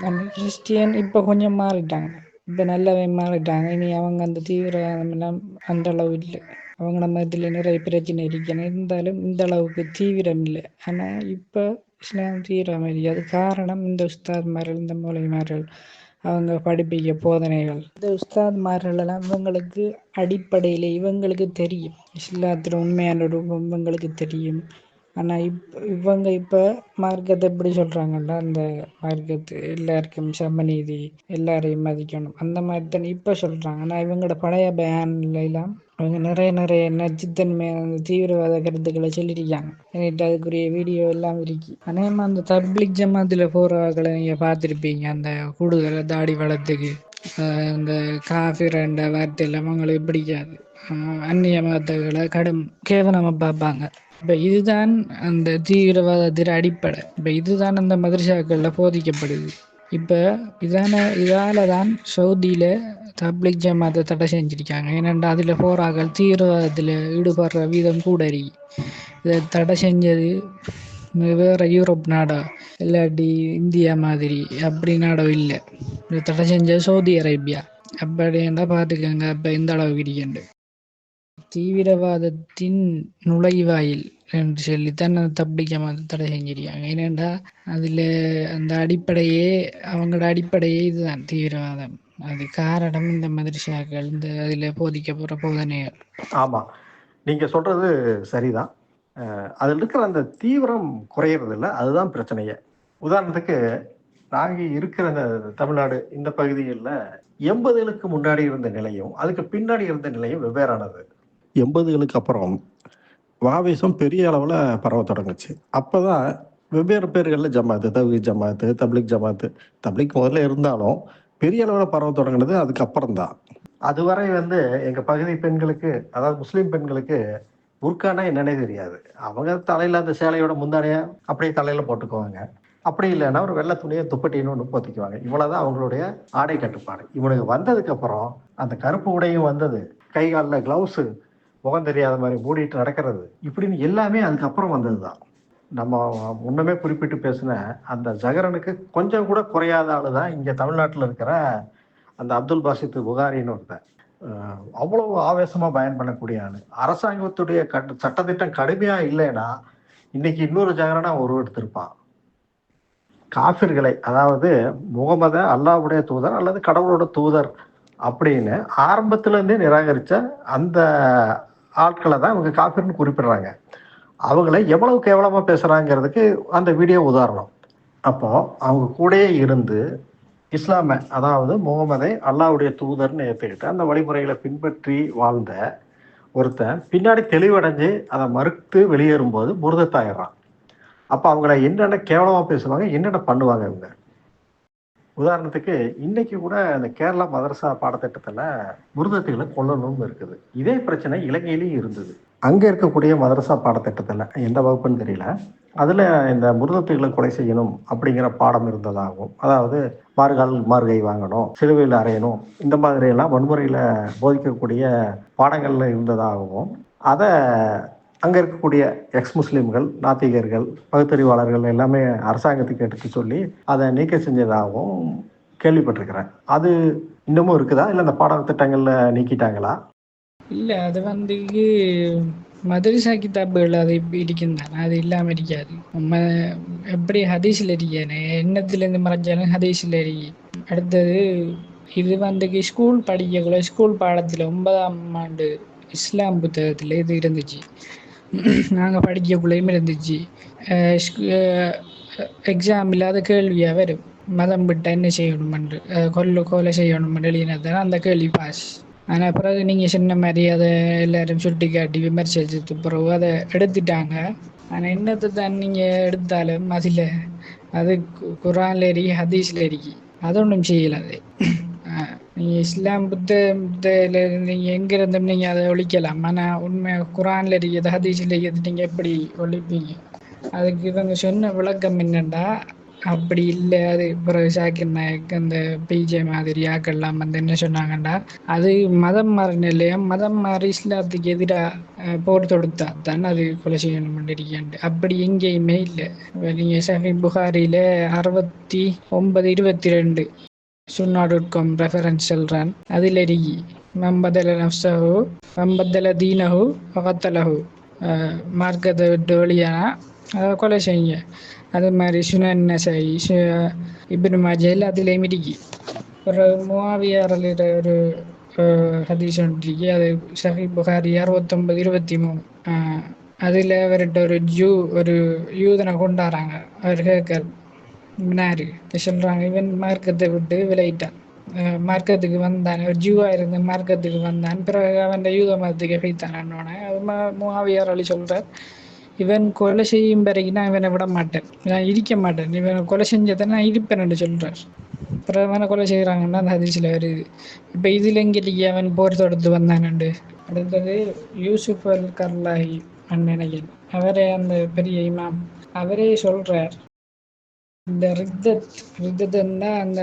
நம்ம கிறிஸ்டியன் இப்போ கொஞ்சம் மாறிட்டாங்க, இப்போ நல்லாவே மாறிட்டாங்க. இனி அவங்க அந்த தீவிரவாதம் எல்லாம் அந்த அளவு இல்லை. அவங்க மதத்தில் நிறைய பிரச்சனை இருக்கணும், இருந்தாலும் இந்த அளவுக்கு தீவிரம் இல்லை. ஆனால் இப்போ இஸ்லாம் தீவிரம் இல்லை. அது காரணம் இந்த உஸ்தாத்மார்கள் இந்த மூலைமார்கள் அவங்க படிப்பிக்க போதனைகள். இந்த உஸ்தாத்மார்கள் எல்லாம் இவங்களுக்கு அடிப்படையில் இவங்களுக்கு தெரியும் இஸ்லாத்தில் உண்மையான ரூபம் இவங்களுக்கு தெரியும். ஆனால் இவங்க இப்போ மார்க்கத்தை எப்படி சொல்கிறாங்கல்ல, அந்த மார்க்கத்து எல்லாருக்கும் சமநீதி, எல்லாரையும் மதிக்கணும், அந்த மாதிரி தான் இப்போ சொல்கிறாங்க. ஆனால் இவங்களோட பழைய பயான்லாம் அவங்க நிறைய நச்சுத்தன்மை அந்த தீவிரவாத கருத்துக்களை சொல்லியிருக்காங்க. என்கிட்ட அதுக்குரிய வீடியோ எல்லாம் இருக்கு. அநேகமாக அந்த தப்லிக் ஜமாத்தில் போகிறவர்களை நீங்கள் பார்த்துருப்பீங்க. அந்த கூடுதல் தாடி வளத்துக்கு அந்த காஃபிரண்ட வார்த்தையெல்லாம் அவங்களுக்கு பிடிக்காது. அந்நிய மதங்களை கடும் கேவலமாக பார்ப்பாங்க. இப்போ இதுதான் அந்த தீவிரவாதத்தின் அடிப்படை. இப்போ இதுதான் அந்த மதரசாக்களில் போதிக்கப்படுது. இப்போ இதால தான் சவுதியில் தப்லிக் ஜமாத்தை தடை செஞ்சிருக்காங்க. ஏனென்றா அதில் போராக்கள் தீவிரவாதத்தில் ஈடுபடுற வீதம் கூட இருக்கு. இதை தடை செஞ்சது வேறு யூரோப் நாடோ இல்லாட்டி இந்தியா மாதிரி அப்படி நாடோ இல்லை. இதை தடை செஞ்சது சவுதி அரேபியா. அப்படின்னா பார்த்துக்கோங்க இப்போ இந்த அளவுக்கு இருக்கண்டு. தீவிரவாதத்தின் நுழைவாயில் என்று சொல்லித்தான் அந்த தப்லிக் ஜமாத்தை தடை செஞ்சிருக்காங்க. ஏனென்றா அதில் அந்த அடிப்படையே அவங்களோட அடிப்படையே இதுதான் தீவிரவாதம். அது காரணம் இந்த மதரசாக்கள், இந்த அதில் போதிக்கப்படுற போதனைகள். ஆமாம், நீங்கள் சொல்கிறது சரிதான். அதில் இருக்கிற அந்த தீவிரம் குறையிறது இல்லை, அதுதான் பிரச்சனையே. உதாரணத்துக்கு நாங்கள் இருக்கிற இந்த தமிழ்நாடு இந்த பகுதிகளில் 80களுக்கு முன்னாடி இருந்த நிலையும் அதுக்கு பின்னாடி இருந்த நிலையும் வெவ்வேறானது. 80களுக்கு அப்புறம் வாவேசம் பெரிய அளவில் பரவ தொடங்குச்சு. அப்போ தான் வெவ்வேறு பேர்களில் ஜமாத்து, தவ்ஹீத் ஜமாத்து, தப்லிக் ஜமாத்து, தப்லிக் முதல்ல இருந்தாலும் பெரிய அளவில் பரவ தொடங்கினது அதுக்கப்புறம் தான். அதுவரை எங்கள் பகுதி பெண்களுக்கு, அதாவது முஸ்லீம் பெண்களுக்கு புர்கானா என்னன்னே தெரியாது. அவங்க தலையில் அந்த சேலையோட முந்தானையை அப்படியே தலையில் போட்டுக்குவாங்க. அப்படி இல்லைன்னா ஒரு வெள்ளை துணியை துப்பட்டின்னு ஒன்று போத்திக்குவாங்க. இவ்வளோதான் அவங்களுடைய ஆடை கட்டுப்பாடு. இவனுக்கு வந்ததுக்கப்புறம் அந்த கருப்பு உடையும் வந்தது, கை காலில் க்ளவுஸு, முகம் தெரியாத மாதிரி மூடிட்டு நடக்கிறது, இப்படின்னு எல்லாமே அதுக்கப்புறம் வந்தது தான். நம்ம முன்னமே குறிப்பிட்டு பேசின அந்த ஜகரனுக்கு கொஞ்சம் கூட குறையாத ஆளு தான் இங்கே தமிழ்நாட்டில் இருக்கிற அந்த அப்துல் பாசித் புகாரின்னு ஒருத்தன். அவ்வளோ ஆவேசமாக பயன் பண்ணக்கூடிய ஆள். அரசாங்கத்துடைய சட்டத்திட்டம் கடுமையாக இல்லைன்னா இன்னைக்கு இன்னொரு ஜகரனா உருவெடுத்திருப்பான். காஃபிர்களை, அதாவது முகமத அல்லாஹ்வுடைய தூதர் அல்லது கடவுளோட தூதர் அப்படின்னு ஆரம்பத்திலேருந்தே நிராகரித்த அந்த ஆட்களை தான் இவங்க காஃபிர்னு குறிப்பிடுறாங்க. அவங்கள எவ்வளவு கேவலமாக பேசுகிறாங்கிறதுக்கு அந்த வீடியோ உதாரணம். அப்போது அவங்க கூடயே இருந்து இஸ்லாமை, அதாவது முகமதை அல்லாஹ்வுடைய தூதர்னு ஏற்றுக்கிட்டு அந்த வழிமுறைகளை பின்பற்றி வாழ்ந்த ஒருத்தன் பின்னாடி தெளிவடைஞ்சு அதை மறுத்து வெளியேறும்போது முருதத்தாயிடுறான். அப்போ அவங்கள என்னென்ன கேவலமாக பேசுவாங்க, என்னென்ன பண்ணுவாங்க இவங்க. உதாரணத்துக்கு இன்னைக்கு கூட அந்த கேரளா மதரசா பாடத்திட்டத்தில் முருதத்துகளை கொல்லணும்னு இருக்குது. இதே பிரச்சனை இலங்கையிலையும் இருந்தது. அங்கே இருக்கக்கூடிய மதரசா பாடத்திட்டத்தில் எந்த வகுப்புன்னு தெரியல, அதில் இந்த முருதத்துகளை கொலை செய்யணும் அப்படிங்கிற பாடம் இருந்ததாகவும், அதாவது மார்கை வாங்கணும், சிலுவையில் அறையணும், இந்த மாதிரியெல்லாம் வன்முறையில் போதிக்கக்கூடிய பாடங்களில் இருந்ததாகவும், அதை அங்கே இருக்கக்கூடிய எக்ஸ் முஸ்லீம்கள், நாத்திகர்கள், பகுத்தறிவாளர்கள் எல்லாமே அரசாங்கத்துக்கு எடுத்து சொல்லி அதை நீக்க செஞ்சதாகவும் கேள்விப்பட்டிருக்கிறேன். அது இன்னமும் இருக்குதா, இல்லை அந்த பாடத்திட்டங்களில் நீக்கிட்டாங்களா? இல்லை, அது மதரசா கிதாபுகள் அது இருக்கும் தானே, அது இல்லாமல் இருக்காது. எப்படி ஹதீஸில் இருக்கானே, எண்ணத்துலேருந்து மறைஞ்சாலும் ஹதீஸில் இருக்கு. அடுத்தது இது ஸ்கூல் படிக்கக்குள்ள ஸ்கூல் பாடத்தில் 9ஆம் ஆண்டு இஸ்லாம் புத்தகத்தில் இது இருந்துச்சு. நாங்கள் படிக்கக்குள்ளேயும் இருந்துச்சு. எக்ஸாம் இல்லாத கேள்வியாக வரும், மதம் விட்டால் என்ன செய்யணுமென்று, கொலை செய்யணுமென்று எழுதினதானே அந்த கேள்வி பாஸ். ஆனால் பிறகு நீங்கள் சொன்ன மாதிரி அதை எல்லோரும் சுட்டி காட்டி விமர்சித்து பிறகு அதை எடுத்துட்டாங்க. ஆனால் என்னத்தை தான் நீங்கள் எடுத்தாலும் அதில் அது குரான்ல இருக்கு, ஹதீஸ்ல இருக்கு. அதொன்றும் செய்யல அது. நீங்கள் இஸ்லாம் புத்தத்தில் நீங்கள் எங்கிருந்தும் நீங்கள் அதை ஒழிக்கலாம். ஆனால் உண்மை குரான்ல இருக்குது, ஹதீஸில் இருக்குது, நீங்கள் எப்படி ஒழிப்பீங்க? அதுக்கு இவங்க சொன்ன விளக்கம் என்னென்னா, அப்படி இல்லை. அது பிறகு சாக்கிர் நாயக் அந்த பிஜே மாதிரி ஆக்கெல்லாம் வந்து என்ன சொன்னாங்கன்னா, அது மதம் மாறின இல்லையா, மதம் மாறி இஸ்லாத்துக்கு எதிராக போர் தொடுத்தா தான் அது கொலை செய்யணும் இருக்காண்டு. அப்படி எங்கேயுமே இல்லை. நீங்கள் சஹி புகாரியில் 69:22 சுன்னா.com ரெஃபரன்ஸ் சொல்கிறேன். அதில் இருக்கி மம்பதல நஃப்ஸஹு மம்பதல தீனஹு ஃபகத்தலஹு, மார்க்கத்தை விட்டு வெளியானா அதை கொலை செய்யுங்க. அது மாதிரி சுனன் நஸாயி, இப்னு மாஜாஹ் அதுலேயும் இருக்கி. ஒரு முஆவியாரில் ஒரு ஹதீஸ் ஒன்று இருக்கு, அது சஹீஹ் புகாரி 69:23. அதில் அவர்கிட்ட ஒரு யூதனை கொண்டாடுறாங்க. அவர் கேட்கர் மினாரு சொல்கிறாங்க, இவன் மார்க்கத்தை விட்டு விலகிட்டான், மார்க்கத்துக்கு வந்தான், ஒரு ஜூவாக இருந்த மார்க்கத்துக்கு வந்தான், பிறகு அவன் யூத மதத்துக்கு வைத்தானோடனே முஆவியார் அலி சொல்கிறார், இவன் கொலை செய்யும் வரைக்கும் நான் இவனை விட மாட்டேன், நான் இருக்க மாட்டேன், இவன் கொலை செஞ்சதை நான் இருப்பேன்னு சொல்கிறார். அப்புறம் அவனை கொலை செய்கிறாங்கன்னா அந்த ஹதீஸில் வருது. இப்போ இதில் எங்கிட்டே அவன் போர் தொடுத்து வந்தானுண்டு. அடுத்தது யூசுப் அல் கர்லாஹி நினைக்கிறேன், அவரே அந்த பெரிய இமாம், அவரே சொல்கிறார், இந்த ரித்தத்துன்னா அந்த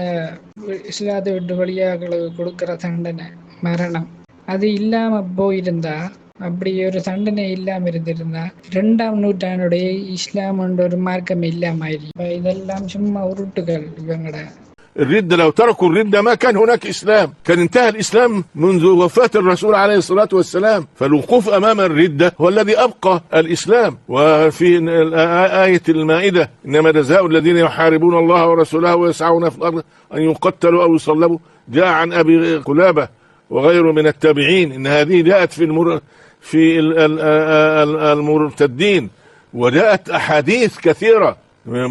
இஸ்லாத்தை விட்டு வழியாக்களுக்கு கொடுக்குற தண்டனை மரணம், அது இல்லாமல் போயிருந்தா, அப்படி ஒரு தண்டனை இல்லாமல் இருந்திருந்தா 2ஆம் நூற்றாண்டுடைய இஸ்லாம் ஒரு மார்க்கம் இல்லாமல் ஆயிடும். இதெல்லாம் சும்மா உருட்டுகள் இவங்கட. الردة لو تركوا الردة ما كان هناك إسلام، كان انتهى الإسلام منذ وفاة الرسول عليه الصلاة والسلام. فالوقوف أمام الردة هو الذي أبقى الإسلام. وفي آية المائدة إنما جزاء الذين يحاربون الله ورسوله ويسعون في الأرض أن يقتلوا أو يصلبوا، جاء عن أبي قلابة وغيره من التابعين إن هذه جاءت في المرتدين، وجاءت أحاديث كثيرة،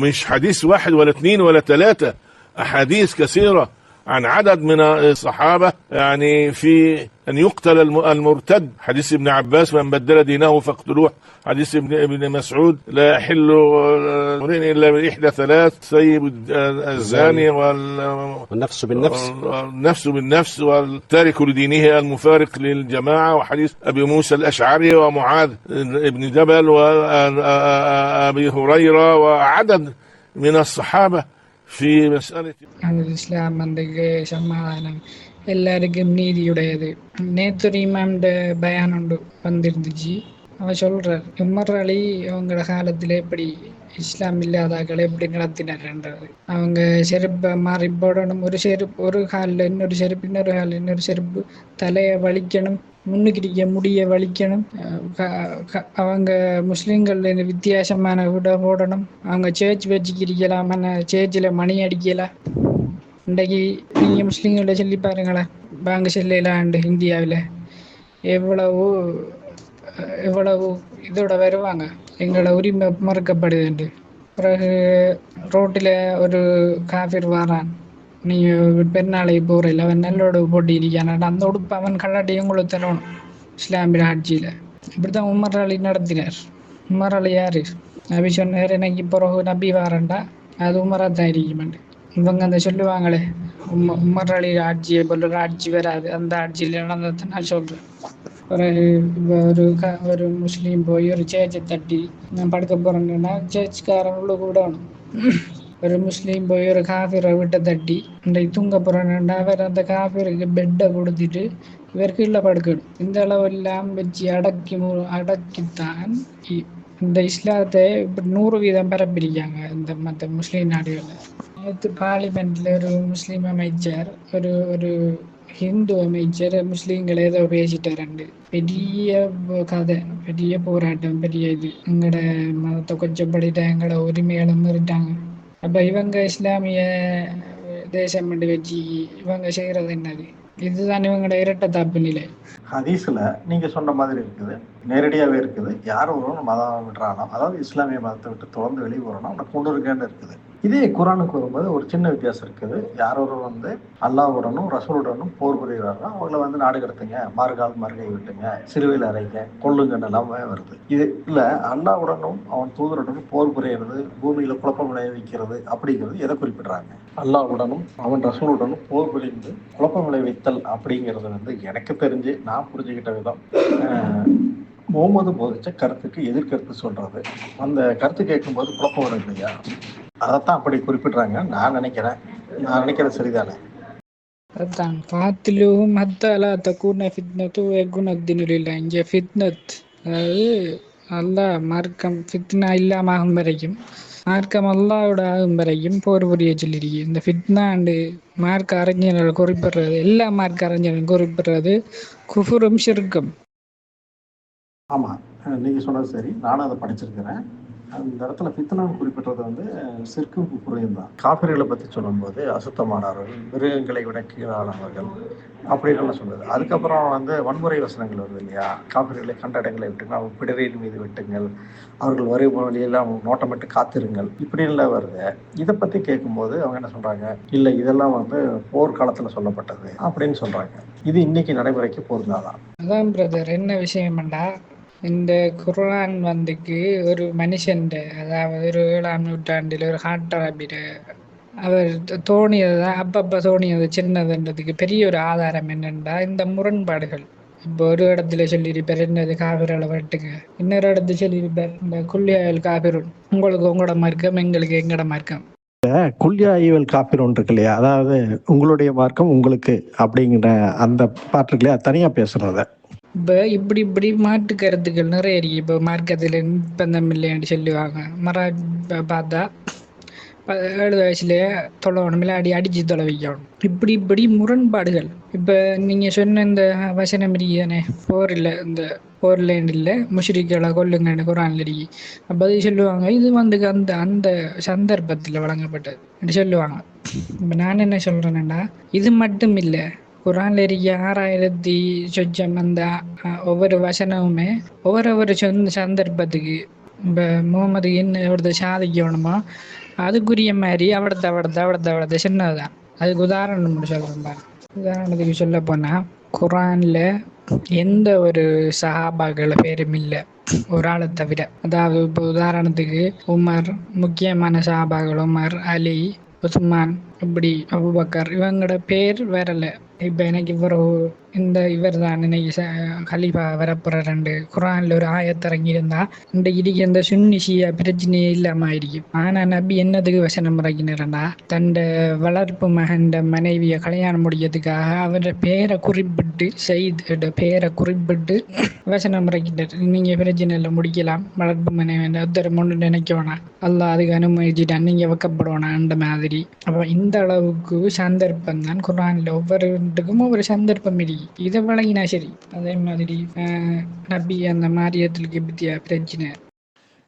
مش حديث واحد ولا اثنين ولا ثلاثة، أحاديث كثيرة عن عدد من الصحابة يعني في أن يقتل المرتد. حديث ابن عباس من بدل دينه فاقتلوه. حديث ابن مسعود لا يحل إلا بإحدى ثلاث، سيب الزاني والنفس بالنفس والتارك لدينه المفارق للجماعة. وحديث أبي موسى الأشعري ومعاذ ابن جبل وأبي هريرة وعدد من الصحابة في مسألة இஸ்லாம் வந்து சமாதானம், எல்லாருக்கும் நீதியுடையது. நேத்து இமாம்ட பயான் ஒன்று வந்திருந்துச்சு. அவன் சொல்கிறார், உமர் அலி அவங்களோட காலத்தில் எப்படி இஸ்லாம் இல்லாதாக்களை எப்படி நடத்தினார்ன்றது. அவங்க செருப்பை மாறி போடணும், ஒரு காலில் இன்னொரு செருப்பு, இன்னொரு காலில் இன்னொரு செருப்பு, தலையை வலிக்கணும், முன்னுக்கிடிக்க முடிய வலிக்கணும். அவங்க முஸ்லீம்கள் வித்தியாசமான விட போடணும். அவங்க சேர்ச் வச்சுக்கிறிக்கலாம், சேர்ச்சில் மணி அடிக்கலாம். இன்றைக்கு நீங்கள் முஸ்லீம்களை சொல்லி பாருங்களேன், பாங்க செல்லலாண்டு இந்தியாவில் எவ்வளவு இதோட வருவாங்க, எங்களோட உரிமை மறுக்கப்படுதுண்டு. பிறகு ரோட்டில் ஒரு காஃபிர் வாரான், நீங்கள் பெருநாளைக்கு போகிற அவன் நல்லோட போட்டி இருக்கான, அந்த உடுப்பு அவன் கல்லாட்டி உங்களுக்கு தரணும் இஸ்லாமிய ஆட்சியில். இப்படி தான் உமர் அலி நடத்தினார். உமர் அலி யார்? நபி சொன்னார், எனக்கு பிறகு நபி வாரண்டா அது உமராக தான் இருக்குமெண்டு. இவங்க அந்த சொல்லுவாங்களே, உமர் அலி ஆட்சியை போல ஒரு ஆட்சி வராது, அந்த ஆட்சியில் நடந்ததை நான் சொல்கிறேன். ஒரு முஸ்லீம் போய் ஒரு சேர்ச்சை தட்டி நான் படுக்க போகிறேன்னா சேர்ச்சுக்காரன் உள்ள கூடணும். ஒரு முஸ்லீம் போய் ஒரு காஃபிரை வீட்டை தட்டி இன்றைக்கு தூங்க போகிறேன்னா அவர் அந்த காஃபிருக்கு பெட்டை கொடுத்துட்டு இவருக்கு இல்லை படுக்கணும். இந்த அளவெல்லாம் வச்சு அடக்கித்தான் இந்த இஸ்லாத்தை இப்படி 100% பரப்பிருக்காங்க இந்த மற்ற முஸ்லீம் நாடுகளில். நேற்று பார்லிமெண்ட்டில் ஒரு முஸ்லீம் அமைச்சர் ஒரு ஹிந்து அமைச்சர் முஸ்லீம்களை ஏதோ பேசிட்டாரு. பெரிய கதை, பெரிய போராட்டம், பெரிய இது. எங்களோட மதத்தை கொச்சப்படுத்த எங்களோட உரிமைகளை மீறிட்டாங்க. அப்போ இவங்க இஸ்லாமிய தேசம் வச்சு இவங்க செய்கிறது என்னது? இதுதான் இவங்களோட இரட்டை தாப்பு நிலை. ஹதீஸில் நீங்கள் சொன்ன மாதிரி இருக்குது, நேரடியாகவே இருக்குது. யார் ஒருவரும் மதம் விட்டுறானோ, அதாவது இஸ்லாமிய மதத்தை விட்டு தொடர்ந்து வெளியே போகிறோன்னா அவனை கொண்டு இருக்கேன்னு இருக்குது. இதே குரானுக்கு வரும்போது ஒரு சின்ன வித்தியாசம் இருக்குது. யாரோ வந்து அல்லாஹ்வுடனும் ரசூலுடனும் போர் புரிகிறாரோ அவங்கள வந்து நாடு கடத்துங்க, மாறுகால் மறுகை விட்டுங்க, சிலுவையில் அறைங்க, கொல்லுங்கன்னு எல்லாமே வருது. இது இல்லை அல்லாஹ்வுடனும் அவன் தூதருடனும் போர் புரிகிறது, பூமியில குழப்பம் விளைவிக்கிறது அப்படிங்கிறது எதை குறிப்பிடுறாங்க? அல்லாஹ்வுடனும் அவன் ரசூலுடனும் போர் புரிந்து குழப்பம் விளைவித்தல் அப்படிங்கிறது வந்து எனக்கு தெரிஞ்சு நான் புரிஞ்சுக்கிட்ட விதம் முகமது போதிச்ச கருத்துக்கு எதிர்கருத்து சொல்றது. அந்த கருத்து கேட்கும்போது குழப்பம் வரும் இல்லையா? அதைத்தான் அப்படி குறிப்பிடுறாங்க. நான் நினைக்கிறது சரிதானே? அதுதான் காத்திலும் ஹத்தலா தக்கூன ஃபித்னத்து எகுனத்தினில் இங்கே ஃபித்னத், அதாவது அல்லாஹ் மார்க்கம் ஃபித்னா இல்லாம ஆகும் வரைக்கும், மார்க்கம் அல்லாவோட ஆகும் வரைக்கும் போர் புரிய சொல்லிருக்கு. இந்த ஃபித்னாண்டு மார்க்க அறிஞர்கள் குறிப்பிடுறது, எல்லா மார்க்க அறிஞர்களும் குறிப்பிடுறது குஃபுரும் ஷிர்கும். ஆமா, நீங்க சொன்னது சரி. நானும் அதை படிச்சிருக்கிறேன். அந்த இடத்துல ஃபித்னான்னு குறிப்பிட்டது வந்து சிற்கும் குஃபுரையும் தான். காஃபிர்களை பற்றி சொல்லும்போது அசுத்தமானவர்கள், மிருகங்களை விட கீழானவர்கள் அப்படின்னு சொன்னது. அதுக்கப்புறம் வந்து வன்முறை வசனங்கள் வருது இல்லையா? காஃபிர்களை கண்ட இடங்களை விட்டுங்கள், அவங்க பிடரின் மீது வெட்டுங்கள், அவர்கள் வரும் வழியெல்லாம் அவங்க நோட்டமிட்டு காத்திருங்கள், இப்படின்லாம் வருது. இதை பற்றி கேட்கும்போது அவங்க என்ன சொல்கிறாங்க, இல்லை இதெல்லாம் வந்து போர்க்காலத்தில் சொல்லப்பட்டது அப்படின்னு சொல்கிறாங்க. இது இன்னைக்கு நடைமுறைக்கு பொருந்தாதான். அதான் பிரதர், என்ன விஷயம்டா, இந்த குர்ஆன் வந்துக்கு ஒரு மனுஷன், அதாவது ஒரு 7ஆம் நூற்றாண்டில் ஒரு ஹாட்டராபிட அவர் தோணியதுதான், அப்பப்போ தோணியது சின்னதுன்றதுக்கு பெரிய ஒரு ஆதாரம் என்னென்னா இந்த முரண்பாடுகள். இப்போ ஒரு இடத்துல சொல்லியிருப்பார் என்னது காபிர்களை வெட்டுங்க, இன்னொரு இடத்துல சொல்லியிருப்பார் இந்த குல்லியாயல் காபிரும், உங்களுக்கு உங்களோட மார்க்கம், எங்களுக்கு எங்களோட மார்க்கம். குல்யா ஈவல் காப்பீர் ஒன்று இருக்கு இல்லையா? அதாவது உங்களுடைய மார்க்கம் உங்களுக்கு அப்படிங்கிற அந்த பாட்டு இருக்கு இல்லையா? தனியாக பேசுகிறத இப்போ இப்படி மாட்டு கருத்துக்கள் நிறைய இருக்கு. இப்போ மார்க்கத்தில் நிர்பந்தம் இல்லைன்னு சொல்லுவாங்க. பார்த்தா 7 வயசுலேயே தொலைவணும், இல்லை அடிச்சு தொலை வைக்கணும். இப்படி முரண்பாடுகள். இப்போ நீங்கள் சொன்ன இந்த வசனம் இருக்குதானே, இந்த போர்லேண்ட் இல்லை முஷ்ரிக்களை கொல்லுங்கன்னு குர்ஆன்ல இருக்கு. அப்போ அது சொல்லுவாங்க இது வந்து அந்த அந்த சந்தர்ப்பத்தில் வழங்கப்பட்டது அப்படி சொல்லுவாங்க. இப்போ நான் என்ன சொல்கிறேன்னா, இது மட்டும் இல்லை, குர்ஆன்ல இருக்க 6000 சொச்சம் அந்த ஒவ்வொரு வசனமுமே ஒவ்வொரு சந்தர்ப்பத்துக்கு, இப்போ முகமது என்ன எவ்வளோ சாதிக்கணுமோ அதுக்குரிய மாதிரி அவடத்தை சின்னதுதான். அதுக்கு உதாரணம் சொல்கிறேன். உதாரணத்துக்கு சொல்ல போனால் குர்ஆனில் எந்த ஒரு சஹாபாக்கள பேரும் இல்லை ஒரு ஆளை தவிர. அதாவது இப்போ உதாரணத்துக்கு உமர், முக்கியமான சஹாபாக்கள் உமர், அலி, உஸ்மான், இப்படி அபூபக்கர், இவங்களோட பேர் வரல. இப்போ எனக்கு இவர் தான் இன்னைக்கு கலீஃபா வரப்புற 2 குர்ஆன்ல ஒரு ஆயத்திறங்கியிருந்தா இன்றைக்கு இருக்க இந்த சுன்னி ஷியா பிரச்சனையே இல்லாமல் ஆയിരിക്കും. ஆனால் நபி என்னதுக்கு வசனம் இறங்கினார்னா, தன்னை வளர்ப்பு மகன் மனைவியை கல்யாணம் முடிக்கிறதுக்காக அவரோட பேரை குறிப்பிட்டு, செய்த பேரை குறிப்பிட்டு வசனம் இறக்கிட்டார். நீங்கள் பிரச்சனை இல்லை முடிக்கலாம், வளர்ப்பு மனைவி உத்தரம் ஒன்று நினைக்க வேணாம், அல்லாஹ் அதுக்கு அனுமதிச்சுட்டான், நீங்கள் வைக்கப்படணும் அந்த மாதிரி. அப்போ இந்த அளவுக்கு சந்தர்ப்பம் தான் குர்ஆனில் ஒவ்வொருக்கும் ஒவ்வொரு சந்தர்ப்பம் இருக்கு. இதை வழங்கினா சரி. அதே மாதிரி நபி அந்த மாரியத்துல் கிப்தியா பிரச்சனை.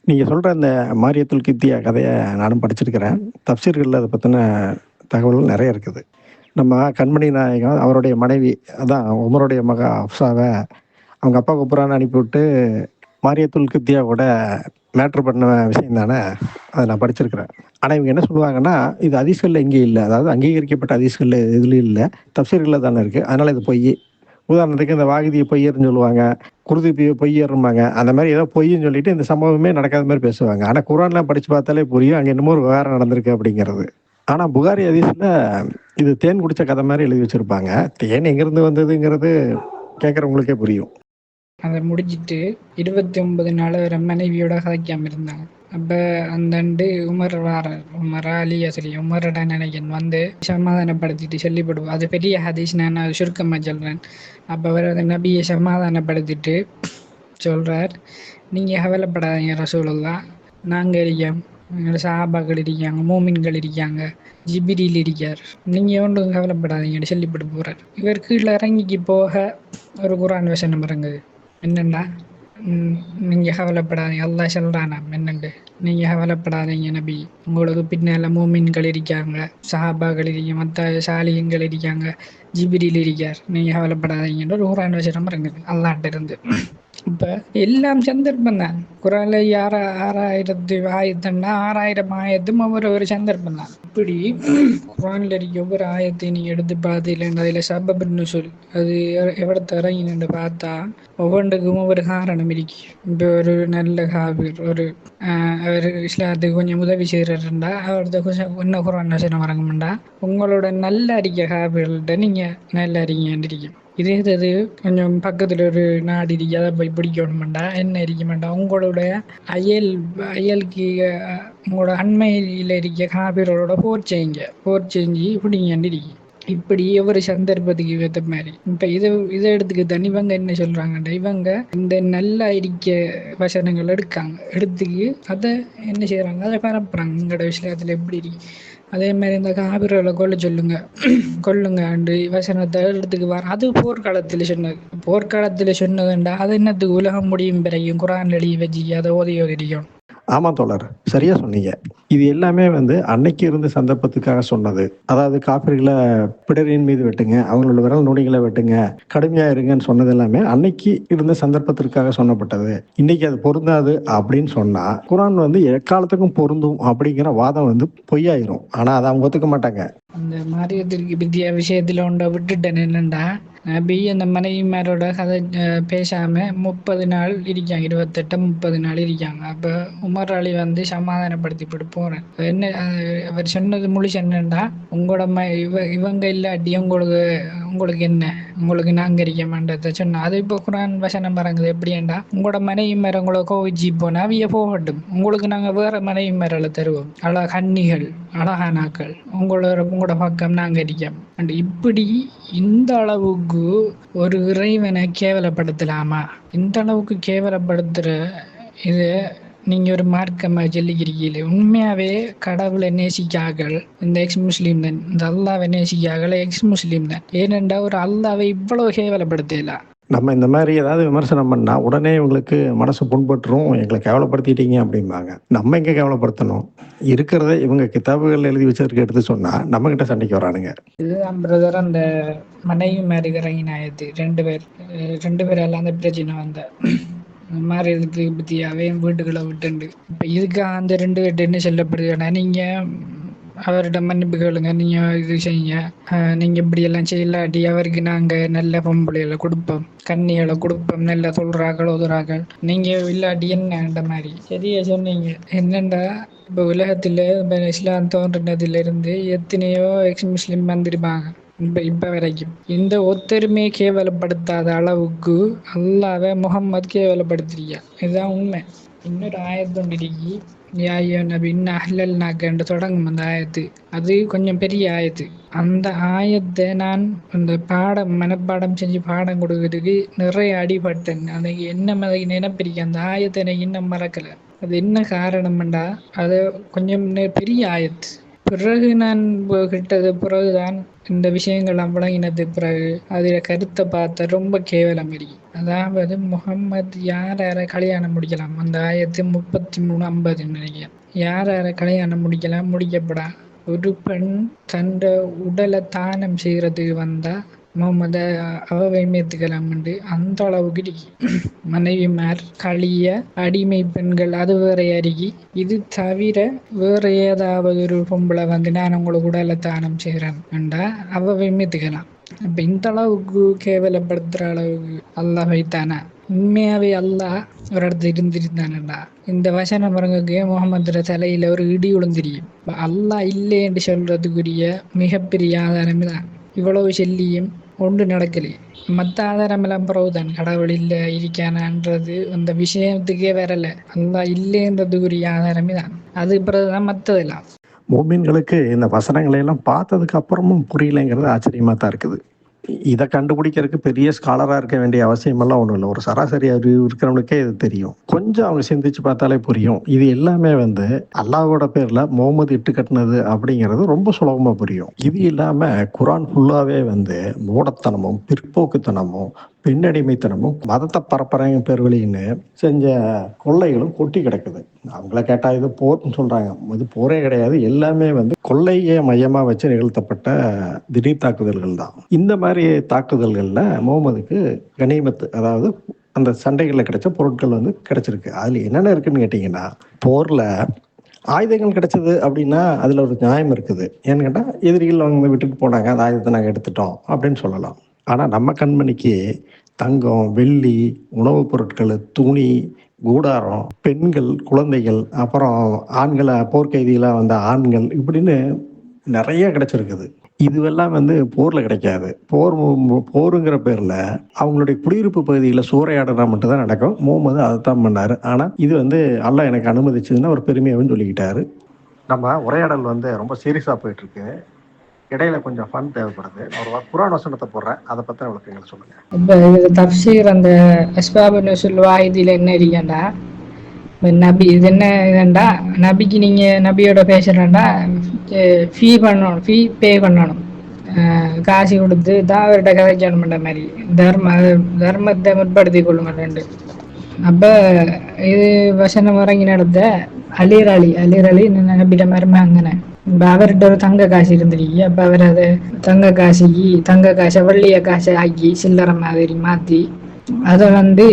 நீங்கள் சொல்கிற அந்த மாரியத்துல் கிப்தியா கதையை நானும் படிச்சிருக்கிறேன். தப்சீர்களில் அதை பற்றின தகவல்கள் நிறைய இருக்குது. நம்ம கண்மணி நாயகம் அவருடைய மனைவி, அதான் உமருடைய மக அப்சாவை அவங்க அப்பா குப்புறான்னு அனுப்பிவிட்டு மாரியத்துல் கிப்தியாவோட மேட்ரு பண்ண விஷயம் தானே, அதை நான் படிச்சிருக்கிறேன். ஆனால் இவங்க என்ன சொல்லுவாங்கன்னா, இது ஹதீஸ்களில் எங்கேயும் இல்லை, அதாவது அங்கீகரிக்கப்பட்ட ஹதீஸ்களில் இதுலேயும் இல்லை, தப்சீர்களில் தானே இருக்குது, அதனால் இது பொய். உதாரணத்துக்கு இந்த வாகிதியை பொய்யர்னு சொல்லுவாங்க, குருதி பொய்யர்ம்பாங்க. அந்த மாதிரி ஏதோ பொய்ன்னு சொல்லிட்டு இந்த சம்பவமே நடக்காத மாதிரி பேசுவாங்க. ஆனால் குர்ஆன்லாம் படித்து பார்த்தாலே புரியும் அங்கே என்னமோ ஒரு விவகாரம் நடந்திருக்கு அப்படிங்கிறது. ஆனால் புகாரி ஹதீஸில் இது தேன் குடித்த கதை மாதிரி எழுதி வச்சுருப்பாங்க. தேன் எங்கேருந்து வந்ததுங்கிறது கேட்குறவங்களுக்கே புரியும். அதை முடிச்சுட்டு 29 நாள் ஒரு மனைவியோட கதைக்காமல் இருந்தாங்க. அப்போ அந்த உமர் அலி அசலி உமரோட நினைக்கன் வந்து சமாதானப்படுத்திட்டு சொல்லிவிடுவோம். அது பெரிய ஹதீஸ், நான் அது சுருக்கமாக சொல்கிறேன். அப்போ அவர் அந்த நபியை சமாதானப்படுத்திட்டு சொல்கிறார், நீங்கள் கவலைப்படாதீங்க ரசூலுல்லாஹ், நாங்கள் இருக்கோம், எங்களோட சஹாபாக்கள் இருக்காங்க, மூமின்கள் இருக்காங்க, ஜிப்ரீல் இருக்கார், நீங்கள் ஒன்றும் கவலைப்படாதீங்கன்னு சொல்லிவிட்டு போகிறார். இவர் கீழே இறங்கிக்கு போக ஒரு குர்ஆன் வசனம் இறங்குது. என்னண்டா, நீங்கள் கவலைப்படாதீங்க, அல்லாஹ் சொல்கிறானா என்னண்டு, நீங்கள் கவலைப்படாதீங்க நபி, உங்களுக்கு பின்னால் மூமின்கள் இருக்காங்க, சஹாபாக்கள் இருக்காங்க, மற்ற சாலிகங்கள் இருக்காங்க, ஜிப்ரீல் இருக்கார், நீங்கள் கவலைப்படாதீங்கன்ற ஒரு குர்ஆன் வசனம் இறங்குது அல்லாஹ்ட்ட இருந்து. இப்ப எல்லாம் சந்தர்ப்பம் தான். குரான்ல 6000 ஆயத்துன்னா 6000 ஆயத்தும் ஒரு சந்தர்ப்பம் தான். இப்படி குரான்ல இருக்க ஒவ்வொரு ஆயத்தையும் நீங்க எடுத்து பார்த்தீங்கன்னா அதில் சபபுன்னு சொல் அது எவ்வளோ இறங்கின்னு பார்த்தா ஒவ்வொன்றுக்கும் ஒவ்வொரு காரணம் இருக்கு. இப்போ ஒரு நல்ல காபீர் அவர் இஸ்லாத்துக்கு கொஞ்சம் உதவி செய்கிறாருண்டா அவர்கிட்ட கொஞ்சம் இன்னும் குரான் வசனம் வரங்கண்டா உங்களோட நல்ல அறிக்கை காபீர்கள்ட்ட நீங்கள் நல்ல அறிக்கைன்னு இருக்கும். இதே இது கொஞ்சம் பக்கத்தில் ஒரு நாடு இருக்கு அதை போய் பிடிக்கணுமெண்டா என்ன இருக்க மாட்டா உங்களோட அயலுக்கு உங்களோட அண்மையில் இருக்க காபீரோட போர் செஞ்சு பிடிங்கன்னு இருக்கு. இப்படி ஒவ்வொரு சந்தர்ப்பத்துக்கு ஏற்ற மாதிரி இப்போ இதை எடுத்துக்கிட்டான் இவங்க என்ன சொல்கிறாங்கண்டா இவங்க இந்த நல்ல அறிக்கை வசனங்கள் எடுத்துக்கு அதை என்ன செய்கிறாங்க அதை பரப்புறாங்க. எங்களோட விஷயத்தில் எப்படி இருக்கு அதே மாதிரி இந்த காபிர்களை கொல்லுங்க அண்டு வசனத்தை எடுத்துக்கு வர அது போர்க்காலத்தில் சொன்னதுண்டா அது என்னத்துக்கு உலகம் முடியும் பிறகும் குரான் எழுதி வச்சு அதை ஓதி இருக்கும். ஆமாம் தோழர், சரியா சொன்னீங்க. இது எல்லாமே அன்னைக்கு இருந்த சந்தர்ப்பத்துக்காக சொன்னது. அதாவது காபிர்களை பிடரின் மீது வெட்டுங்க, அவங்களோட விரல் நுனிகளை வெட்டுங்க, கடுமையா இருங்கன்னு சொன்னது எல்லாமே அன்னைக்கு இருந்த சந்தர்ப்பத்திற்காக சொன்னப்பட்டது. இன்னைக்கு அது பொருந்தாது அப்படின்னு சொன்னா குரான் எக்காலத்துக்கும் பொருந்தும் அப்படிங்கிற வாதம் பொய்யாயிரும். ஆனா அதை அவங்க ஒத்துக்க மாட்டாங்க. அந்த மாரியத்திற்கு வித்தியா விஷயத்துல ஒன்றை விட்டுட்டேன். என்னண்டா நபி அந்த மனைவிமாரோட கதை பேசாம 30 நாள் இருக்காங்க, 28-30 நாள் இருக்காங்க. அப்ப உமர் அலி சமாதானப்படுத்திப்பட்டு போறேன். என்ன அவர் சொன்னது முழுசு என்னண்டா உங்களோட இவங்க இல்லாட்டி உங்களுக்கு என்ன உங்களுக்கு நாங்க இருக்க மாட்டதை சொன்னா அது இப்போ குரான் வசனம் பறங்குது. எப்படின்னா உங்களோட மனைவி மேல உங்களை கோவிச்சு போனா அவிய போகட்டும், உங்களுக்கு நாங்க வேற மனைவி மேல தருவோம், கன்னிகள் அழகானாக்கள் உங்களோட பக்கம் நாங்க இருக்கோம். அண்ட் இப்படி இந்த அளவுக்கு ஒரு இறைவனை கேவலப்படுத்தலாமா? இந்த அளவுக்கு கேவலப்படுத்துற இது நீங்க ஒரு மார்க்கமா சொல்லிக்கிறீங்களே. உண்மையாவே கடவுளை நேசிக்கார்கள் இந்த எக்ஸ் முஸ்லீம் தான், இந்த அல்லாவை நேசிக்கார்கள் எக்ஸ் முஸ்லீம் தான். ஏனென்றா ஒரு அல்லாவை இவ்வளவு கேவலப்படுத்தலாம். நம்ம இந்த மாதிரி ஏதாவது விமர்சனம் பண்ணா உடனே இவங்களுக்கு மனசு புண்பட்டுரும், எங்களை கேவலப்படுத்திட்டீங்க அப்படிம்பாங்க. நம்ம எங்க கேவலப்படுத்தணும்? இருக்கிறத இவங்க கிதாபுகள் எழுதி வச்சிருக்க எடுத்து சொன்னா நம்ம கிட்ட சண்டைக்கு வரானுங்க. இதுதான் பிரதர் அந்த மனைவி மாதிரி இறங்கினாயது 2 பேர் எல்லாம் அந்த பிரச்சனை வந்த மாதிரி இதுக்கு பத்தியாவே வீட்டுகளை விட்டுண்டு இப்ப இதுக்கு அந்த 2 பேர்ட்டு என்ன சொல்லப்படுதுன்னா நீங்க அவர்கிட்ட மன்னிப்பு கேளுங்க, நீங்க இது செய்யுங்க, நீங்க இப்படி எல்லாம் செய்யலாட்டி அவருக்கு நாங்க நல்ல பொம்பளைகளை கொடுப்போம், கண்ணிகளை கொடுப்போம், நல்ல சொல்றாக்கள் உதுறாக்கள், நீங்க இல்லாட்டி என்னன்ற மாதிரி. சரியா சொன்னீங்க. என்னண்டா இப்போ உலகத்துல இஸ்லாம் தோன்றினதுல இருந்து எத்தனையோ எக்ஸ் முஸ்லீம் வந்திருப்பாங்க. இப்ப வரைக்கும் இந்த ஒத்தருமே கேவலப்படுத்தாத அளவுக்கு அல்லாஹ்வை முஹம்மது கேவலப்படுத்திருக்கா. இதுதான் உண்மை. இன்னொரு ஆயத்தொண்டிருக்கி என்று தொடங்கும் அந்த ஆயத்து. அது கொஞ்சம் பெரிய ஆயத்து. அந்த ஆயத்தை நான் அந்த மனப்பாடம் செஞ்சு பாடம் கொடுக்கறதுக்கு நிறைய அடிபட்டேன். அன்னைக்கு என்ன மாதிரி நினைப்பிருக்கேன். அந்த ஆயத்தை எனக்கு இன்னும் மறக்கல. அது என்ன காரணம்டா அது கொஞ்சம் பெரிய ஆயத்து. பிறகு நான் கிட்டது பிறகுதான் இந்த விஷயங்கள்லாம் விளங்கினது. பிறகு அதில் கருத்தை பார்த்த ரொம்ப கேவலம் இருக்கு. அதாவது முகம்மது யாரை கல்யாணம் முடிக்கலாம், அந்த 13:33-50 நினைக்கிறேன். யாரை கல்யாணம் முடிக்கப்படா ஒரு பெண் தன் உடலை தானம் செய்யறதுக்கு வந்தா முகமது அவவை மேத்துக்கலாம் அந்த அளவுக்கு இருக்கு. மனைவிமார் களிய அடிமை பெண்கள் அது வேற அருகி. இது தவிர வேற ஏதாவது ஒரு பொம்பளை நான் உங்களுக்கு உடலை தானம் செய்யறேன்டா அவவை மேத்துக்கலாம். இப்ப இந்த அளவுக்கு கேவலப்படுத்துற அளவுக்கு அல்லாஹ் வைத்தானா? உண்மையாவே அல்லாஹ் ஒரு இடத்துல இருந்திருந்தானடா இந்த வசனம் பரங்குக்கு முகமது தலையில ஒரு இடி விழுந்திரியும். அல்லாஹ் இல்லை என்று சொல்றதுக்குரிய மிகப்பெரிய ஆதாரமே தான். இவ்வளவு சொல்லியும் ஒன்று நடக்கலையே. மற்ற ஆதாரம் எல்லாம் பிறகுதான் கடவுள் இல்லை இருக்கானன்றது அந்த விஷயத்துக்கே வரல. அல்லாஹ் இல்லைன்றதுக்குரிய ஆதாரமே தான். அது பிறகுதான் மற்றதெல்லாம். மோமின்களுக்கு இந்த வசனங்களை எல்லாம் பார்த்ததுக்கு அப்புறமும் புரியலைங்கிறது ஆச்சரியமா தான் இருக்குது. இதை கண்டுபிடிக்கிறதுக்கு பெரிய ஸ்காலரா இருக்க வேண்டிய அவசியம் எல்லாம் ஒன்றும் இல்லை. ஒரு சராசரி அறிவு இருக்கிறவனுக்கே இது தெரியும். கொஞ்சம் அவங்க சிந்திச்சு பார்த்தாலே புரியும். இது எல்லாமே அல்லாஹ்வோட பேர்ல முகமது இட்டு கட்டினது அப்படிங்கிறது ரொம்ப சுலபமா புரியும். இது இல்லாம குரான் ஃபுல்லாவே மூடத்தனமும் பிற்போக்குத்தனமும் பெண்ணடிமைத்தனமும் மதத்தை பரப்புறாங்க பேர் வழின்னு செஞ்ச கொள்ளைகளும் கொட்டி கிடக்குது. அவங்கள கேட்டா இது போர்ன்னு சொல்றாங்க. இது போரே கிடையாது. எல்லாமே கொள்ளையை மையமா வச்சு நிகழ்த்தப்பட்ட திடீர் தாக்குதல்கள் தான். இந்த மாதிரி தாக்குதல்கள்ல முகமதுக்கு கனிமத்து, அதாவது அந்த சண்டைகளில் கிடைச்ச பொருட்கள் வந்து கிடைச்சிருக்கு. அதில் என்னென்ன இருக்குன்னு கேட்டிங்கன்னா, போரில் ஆயுதங்கள் கிடைச்சது அப்படின்னா அதில் ஒரு நியாயம் இருக்குது. ஏன்னு கேட்டால் எதிரிகள் அவங்க விட்டுட்டு போனாங்க, அந்த ஆயுதத்தை நாங்கள் எடுத்துட்டோம் அப்படின்னு சொல்லலாம். ஆனால் நம்ம கண்மணிக்கு தங்கம், வெள்ளி, உணவுப் பொருட்கள், துணி, கூடாரம், பெண்கள், குழந்தைகள், அப்புறம் ஆண்களை போர்க்கைதிகளாக வந்த ஆண்கள் இப்படின்னு நிறைய கிடைச்சிருக்குது. இதுவெல்லாம் வந்து போரில் கிடைக்காது. போருங்கிற பேரில் அவங்களுடைய குடியிருப்பு பகுதியில் சூறையாடனா மட்டும் தான் நடக்கும். முகமது அதைத்தான் பண்ணார். ஆனால் இது வந்து அல்லாஹ் எனக்கு அனுமதிச்சதுன்னு ஒரு பெருமையாகவும் சொல்லிக்கிட்டாரு. நம்ம உரையாடல் வந்து ரொம்ப சீரியஸாக போயிட்டுருக்கு. இடையில கொஞ்சம் ஃபன் தேவைப்படுது. நான் ஒரு குர்ஆன் வசனத்தை போடுறேன், அதை பற்றின விளக்கங்களை சொல்லுங்கள். இப்போ இது தப்சீர் அந்த அஸ்பாபு நுஸுல் வாஹிதில் என்ன இருக்கேன்டா, நபி இது என்ன இதுண்டா, நபிக்கு நீங்கள் நபியோட பேசுகிறேன்டா ஃபீ பண்ணணும், ஃபீ பே பண்ணணும், காசு கொடுத்து தான் அவர்கிட்ட கதைக்கணும் பண்ணுற மாதிரி தர்மத்தை முற்படுத்தி கொள்ளுங்க. அப்போ இது வசனம் இறங்கி நடந்த அலிர் அலி நபிட்ட மருமாங்கன. இப்போ அவர்கிட்ட ஒரு தங்க காசு இருந்துருக்கு. அப்போ அவர் அதை தங்க காசை வெள்ளிய காசை ஆக்கி சில்லறை மாதிரி மாற்றி அதை வந்து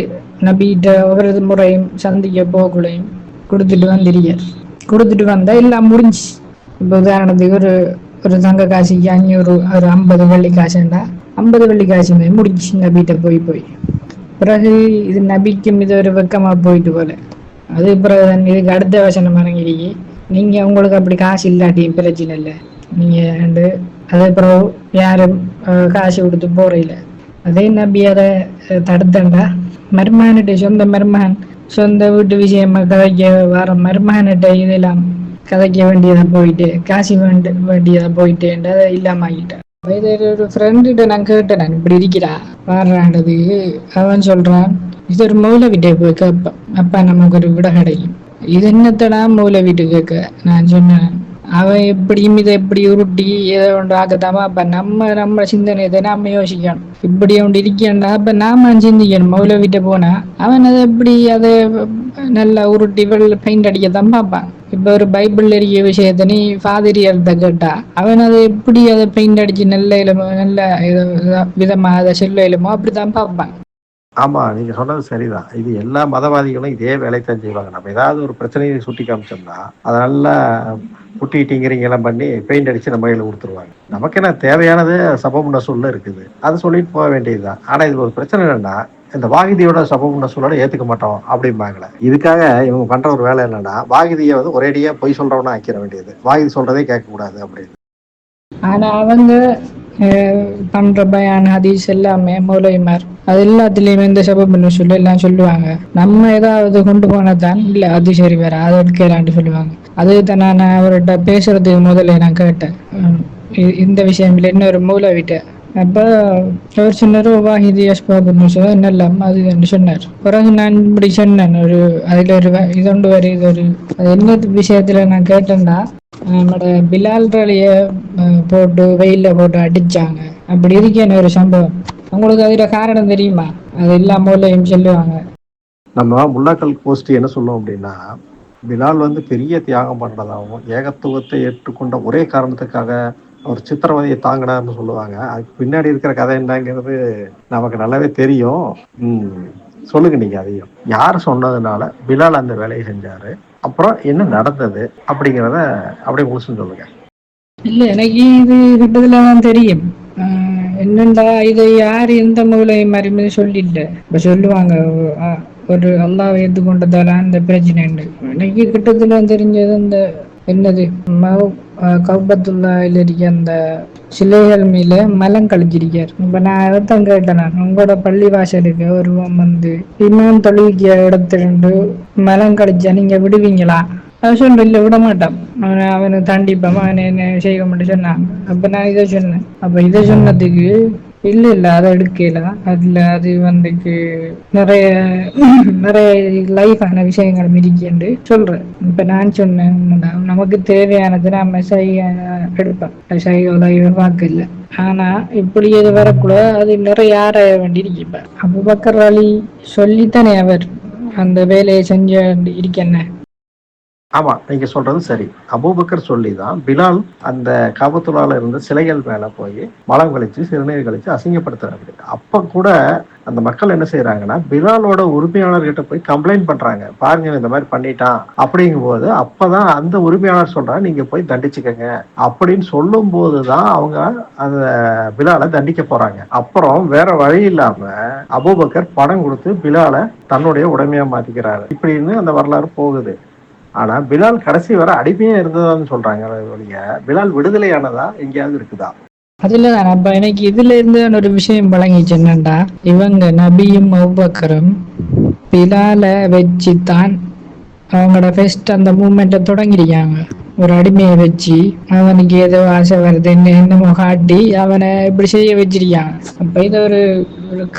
நபிகிட்ட ஒவ்வொரு முறையும் சந்திக்க போகக்குள்ளையும் கொடுத்துட்டு வந்திருக்கார். கொடுத்துட்டு வந்தால் எல்லாம் முடிஞ்சு. இப்போ உதாரணத்துக்கு ஒரு தங்க காசுக்கு 500, ஒரு 50 வெள்ளி காசுண்டா 50 வெள்ளி காசுமே முடிஞ்சு நபிகிட்ட போய் பிறகு இது நபிக்கும் இது ஒரு வெக்கமாக போயிட்டு போல. அது பிறகு இதுக்கு அடுத்த வசனம் இறங்கிடுச்சு. நீங்கள் உங்களுக்கு அப்படி காசு இல்லாட்டியும் பிரச்சனை இல்லை, நீங்கள் அதே பிறகு யாரும் காசு கொடுத்து போகிறையில அதே நபி அதை தடுத்தண்டா மருமகன்கிட்ட சொந்த வீட்டு விஷயமா கதைக்க வர மருமகன்கிட்ட இதெல்லாம் கதைக்க வேண்டியதாக போயிட்டு காசு வேண்டியதாக போயிட்டேன்ட்டு அதை இல்லாமல் ஆகிட்டேன். இது ஒரு ஃப்ரெண்டுகிட்ட நான் கேட்டேன், நான் இப்படி இருக்கிறா பாடுறான்றது. அவன் சொல்கிறான், இது ஒரு மௌலவிட்டே போய் கேட்பேன், அப்பா நமக்கு ஒரு விட கிடைக்கும். இது என்னத்தடா மௌலவிட்டு கேட்க? நான் சொன்னேன், அவன் எப்படியும் இதை எப்படி உருட்டி ஏதோ ஒன்று ஆக்கத்தாமா. அப்போ நம்ம சிந்தனை இதை நாம யோசிக்கணும். இப்படி ஒன்று இருக்கேன்டா, அப்போ நாம சிந்திக்கணும். மௌலவிட்ட போனா அவன் அதை எப்படி அதை நல்லா உருட்டி பெயிண்ட் அடிக்கத்தான் பார்ப்பான். இப்போ ஒரு பைபிள் இருக்க விஷயத்த நீ ஃபாதிரியர்கிட்ட கேட்டா அவன் அதை எப்படி அதை பெயிண்ட் அடிச்சு நல்ல விதமா அதை செல்ல இயலுமோ அப்படித்தான் பார்ப்பான். ஆமாம், நீங்கள் சொன்னது சரிதான். இது எல்லா மதவாதிகளும் இதே வேலைத்தான் செய்வாங்க. நம்ம ஏதாவது ஒரு பிரச்சனையை சுட்டி காமிச்சோம்னா அதை நல்லா புட்டிங்கிறீங்கெல்லாம் பண்ணி பெயிண்ட் அடித்து நம்ம கையில் கொடுத்துருவாங்க. நமக்கு என்ன தேவையானது சபபு நசூல்ல இருக்குது, அதை சொல்லிட்டு போக வேண்டியது தான். ஆனால் இது ஒரு பிரச்சனை என்னென்னா, இந்த வாகிதியோட சபபு நசூலோட ஏற்றுக்க மாட்டோம் அப்படிம்பாங்களே. இதுக்காக இவங்க பண்ணுற ஒரு வேலை என்னென்னா, வாகிதியை வந்து ஒரேடியாக பொய் சொல்கிறவனா ஆக்கிட வேண்டியது, வாகிதி சொல்கிறதே கேட்கக்கூடாது அப்படின்னு. ஆனால் அவங்க பண்ற பயான் ஹதீஸ் எல்லாமே மௌலவிமார் அது எல்லாத்துலேயுமே இந்த சபபு நுஸூல் எல்லாம் சொல்லுவாங்க. நம்ம ஏதாவது கொண்டு போனதான் இல்லை அது சரி வேற அதை எடுக்கலான்ட்டு சொல்லுவாங்க. அதுதான் நான் அவர்கிட்ட பேசுறதுக்கு முதல்ல நான் கேட்டேன் இந்த விஷயம்ல இன்னொரு மௌலவிட்ட. அப்போ அவர் சொன்னார், வாஹிதி அஸ்பாபு நுஸூல் என்னெல்லாம் அது சொன்னார். பிறகு நான் இப்படி சொன்னேன், அதில் ஒரு இதொண்டு வரை இது ஒரு அது என்ன விஷயத்தில் நான் கேட்டேன்டா, நம்மளோட பிலால் ரலிய போட்டு வெயிலில் போட்டு அடித்தாங்க அப்படி இருக்கேன்னு ஒரு சம்பவம். உங்களுக்கு அதில் காரணம் தெரியுமா? அது எல்லாம் மூலையும் சொல்லுவாங்க. நம்ம முல்லாக்கள் கோஷ்டி என்ன சொல்லுவோம் அப்படின்னா, பிலால் வந்து பெரிய தியாகம் பண்ணுறதாகவும் ஏகத்துவத்தை ஏற்றுக்கொண்ட ஒரே காரணத்துக்காக அவர் சித்திரவதையை தாங்கினார்னு சொல்லுவாங்க. அதுக்கு பின்னாடி இருக்கிற கதை என்னங்கிறது நமக்கு நல்லாவே தெரியும். சொல்லுங்க நீங்கள் அதையும். யார் சொன்னதுனால பிலால் அந்த வேலையை செஞ்சார், அப்புறம் என்ன நடந்தது அப்படிங்கிறத அப்படியே முழுசுன்னு சொல்லுங்க. இல்லை, எனக்கு இது கிட்டத்தில் தான் தெரியும். என்னண்டா இதை யார் எந்த மூளை மாதிரி சொல்லிட்டு இப்போ சொல்லுவாங்க ஒரு அல்லாவை ஏற்றுக்கொண்டதால அந்த பிரச்சனை உண்டு. எனக்கு கிட்டத்தில் தெரிஞ்சது இந்த என்னது கௌபத்துல்லாவில் இருக்க அந்த சிலைகள் மேல மலம் கழிச்சிருக்கார். இப்போ நான் அதைத்தான் கேட்டேன், நான் உங்களோட பள்ளி வாசலுக்கு ஒருவன் வந்து இமாம் தொழுவிக்க இடத்துல மலம் கழிச்சா நீங்க விடுவீங்களா? அவன் சொல்ல இல்லை விட மாட்டான், அவனை தாண்டிப்பான், அவனை என்ன செய்ய மாட்டேன் சொன்னான். அப்போ நான் இதை சொன்னேன். அப்போ இதை சொன்னதுக்கு இல்லை அதை எடுக்கல, அது வந்துக்கு நிறைய லைஃபான விஷயங்கள் மிதிக்கண்டு சொல்றேன். இப்போ நான் சொன்னேன், நமக்கு தேவையானது நம்ம எடுப்பேன், செய்ய வாக்கு இல்லை. ஆனா இப்படி எது வரக்கூட அது நிறைய ஆராய வேண்டி இருக்கு. அபூபக்கர் அலி சொல்லித்தானே அவர் அந்த வேலையை செஞ்ச இருக்கேன்ன. ஆமா, நீங்க சொல்றது சரி. அபூபக்கர் சொல்லி தான் பிலால் அந்த காபத்துல்லால இருந்த சிலைகள் மேல போய் மலம் கழிச்சு, சிறுநீர் கழிச்சு அசிங்கப்படுத்துறாரு. அப்ப கூட அந்த மக்கள் என்ன செய்யறாங்கன்னா, பிலாலோட உரிமையாளர்கிட்ட போய் கம்ப்ளைண்ட் பண்றாங்க. பாருங்க இந்த மாதிரி பண்ணிட்டான் அப்படிங்கும் போது, அப்பதான் அந்த உரிமையாளர் சொல்றாங்க நீங்க போய் தண்டிச்சுக்கங்க அப்படின்னு சொல்லும் போதுதான் அவங்க அந்த பிலாலை தண்டிக்க போறாங்க. அப்புறம் வேற வழி இல்லாம அபூபக்கர் பணம் கொடுத்து பிலாலை தன்னுடைய உடைமையா மாத்திக்கிறாரு. இப்படின்னு அந்த வரலாறு போகுது. ஆனா பிலால் கடைசி வரை அடிமையா இருந்ததான்னு சொல்றாங்க ஒழிய பிலால் விடுதலையானதா எங்கேயாவது இருக்குதா? அதுல தான் அப்ப எனக்கு இதுல இருந்து ஒரு விஷயம் வழங்கிச்சு என்னண்டா, இவங்க நபியும் அபூபக்கரும் பிலால வச்சு தான் அவங்களோட ஃபர்ஸ்ட் அந்த மூமெண்ட்டை தொடங்கிருக்காங்க. ஒரு அடிமையை வச்சு அவனுக்கு ஏதோ ஆசை வருது என்னமோ காட்டி அவனை இப்படி செய்ய வச்சிருக்காங்க. அப்ப இது ஒரு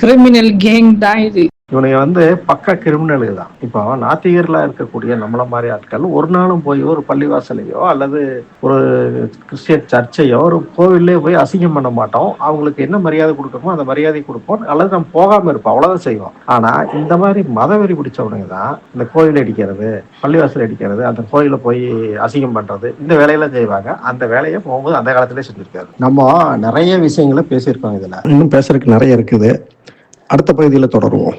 கிரிமினல் கேங் தான் இது. இவனுங்க பக்க கிரிமினலுக்கு தான். இப்போ நாத்திகர்களா இருக்கக்கூடிய நம்மள மாதிரி ஆட்கள் ஒரு நாளும் போய் ஒரு பள்ளிவாசலையோ அல்லது ஒரு கிறிஸ்டியன் சர்ச்சையோ ஒரு கோவிலே போய் அசிங்கம் பண்ண மாட்டோம். அவங்களுக்கு என்ன மரியாதை கொடுக்கணுமோ அந்த மரியாதை கொடுப்போம், அல்லது நம்ம போகாம இருப்போம், அவ்வளவுதான் செய்வோம். ஆனா இந்த மாதிரி மதவெறி பிடிச்சவனுங்க தான் இந்த கோயில் அடிக்கிறது, பள்ளிவாசல் அடிக்கிறது, அந்த கோயில போய் அசிங்கம் பண்றது, இந்த வேலையெல்லாம் செய்வாங்க. அந்த வேலையை போகும்போது அந்த காலத்திலே செஞ்சிருக்காரு. நம்ம நிறைய விஷயங்களை பேசியிருக்கோம். இதுல இன்னும் பேசுறதுக்கு நிறைய இருக்குது. அடுத்த பகுதியில் தொடருவோம்.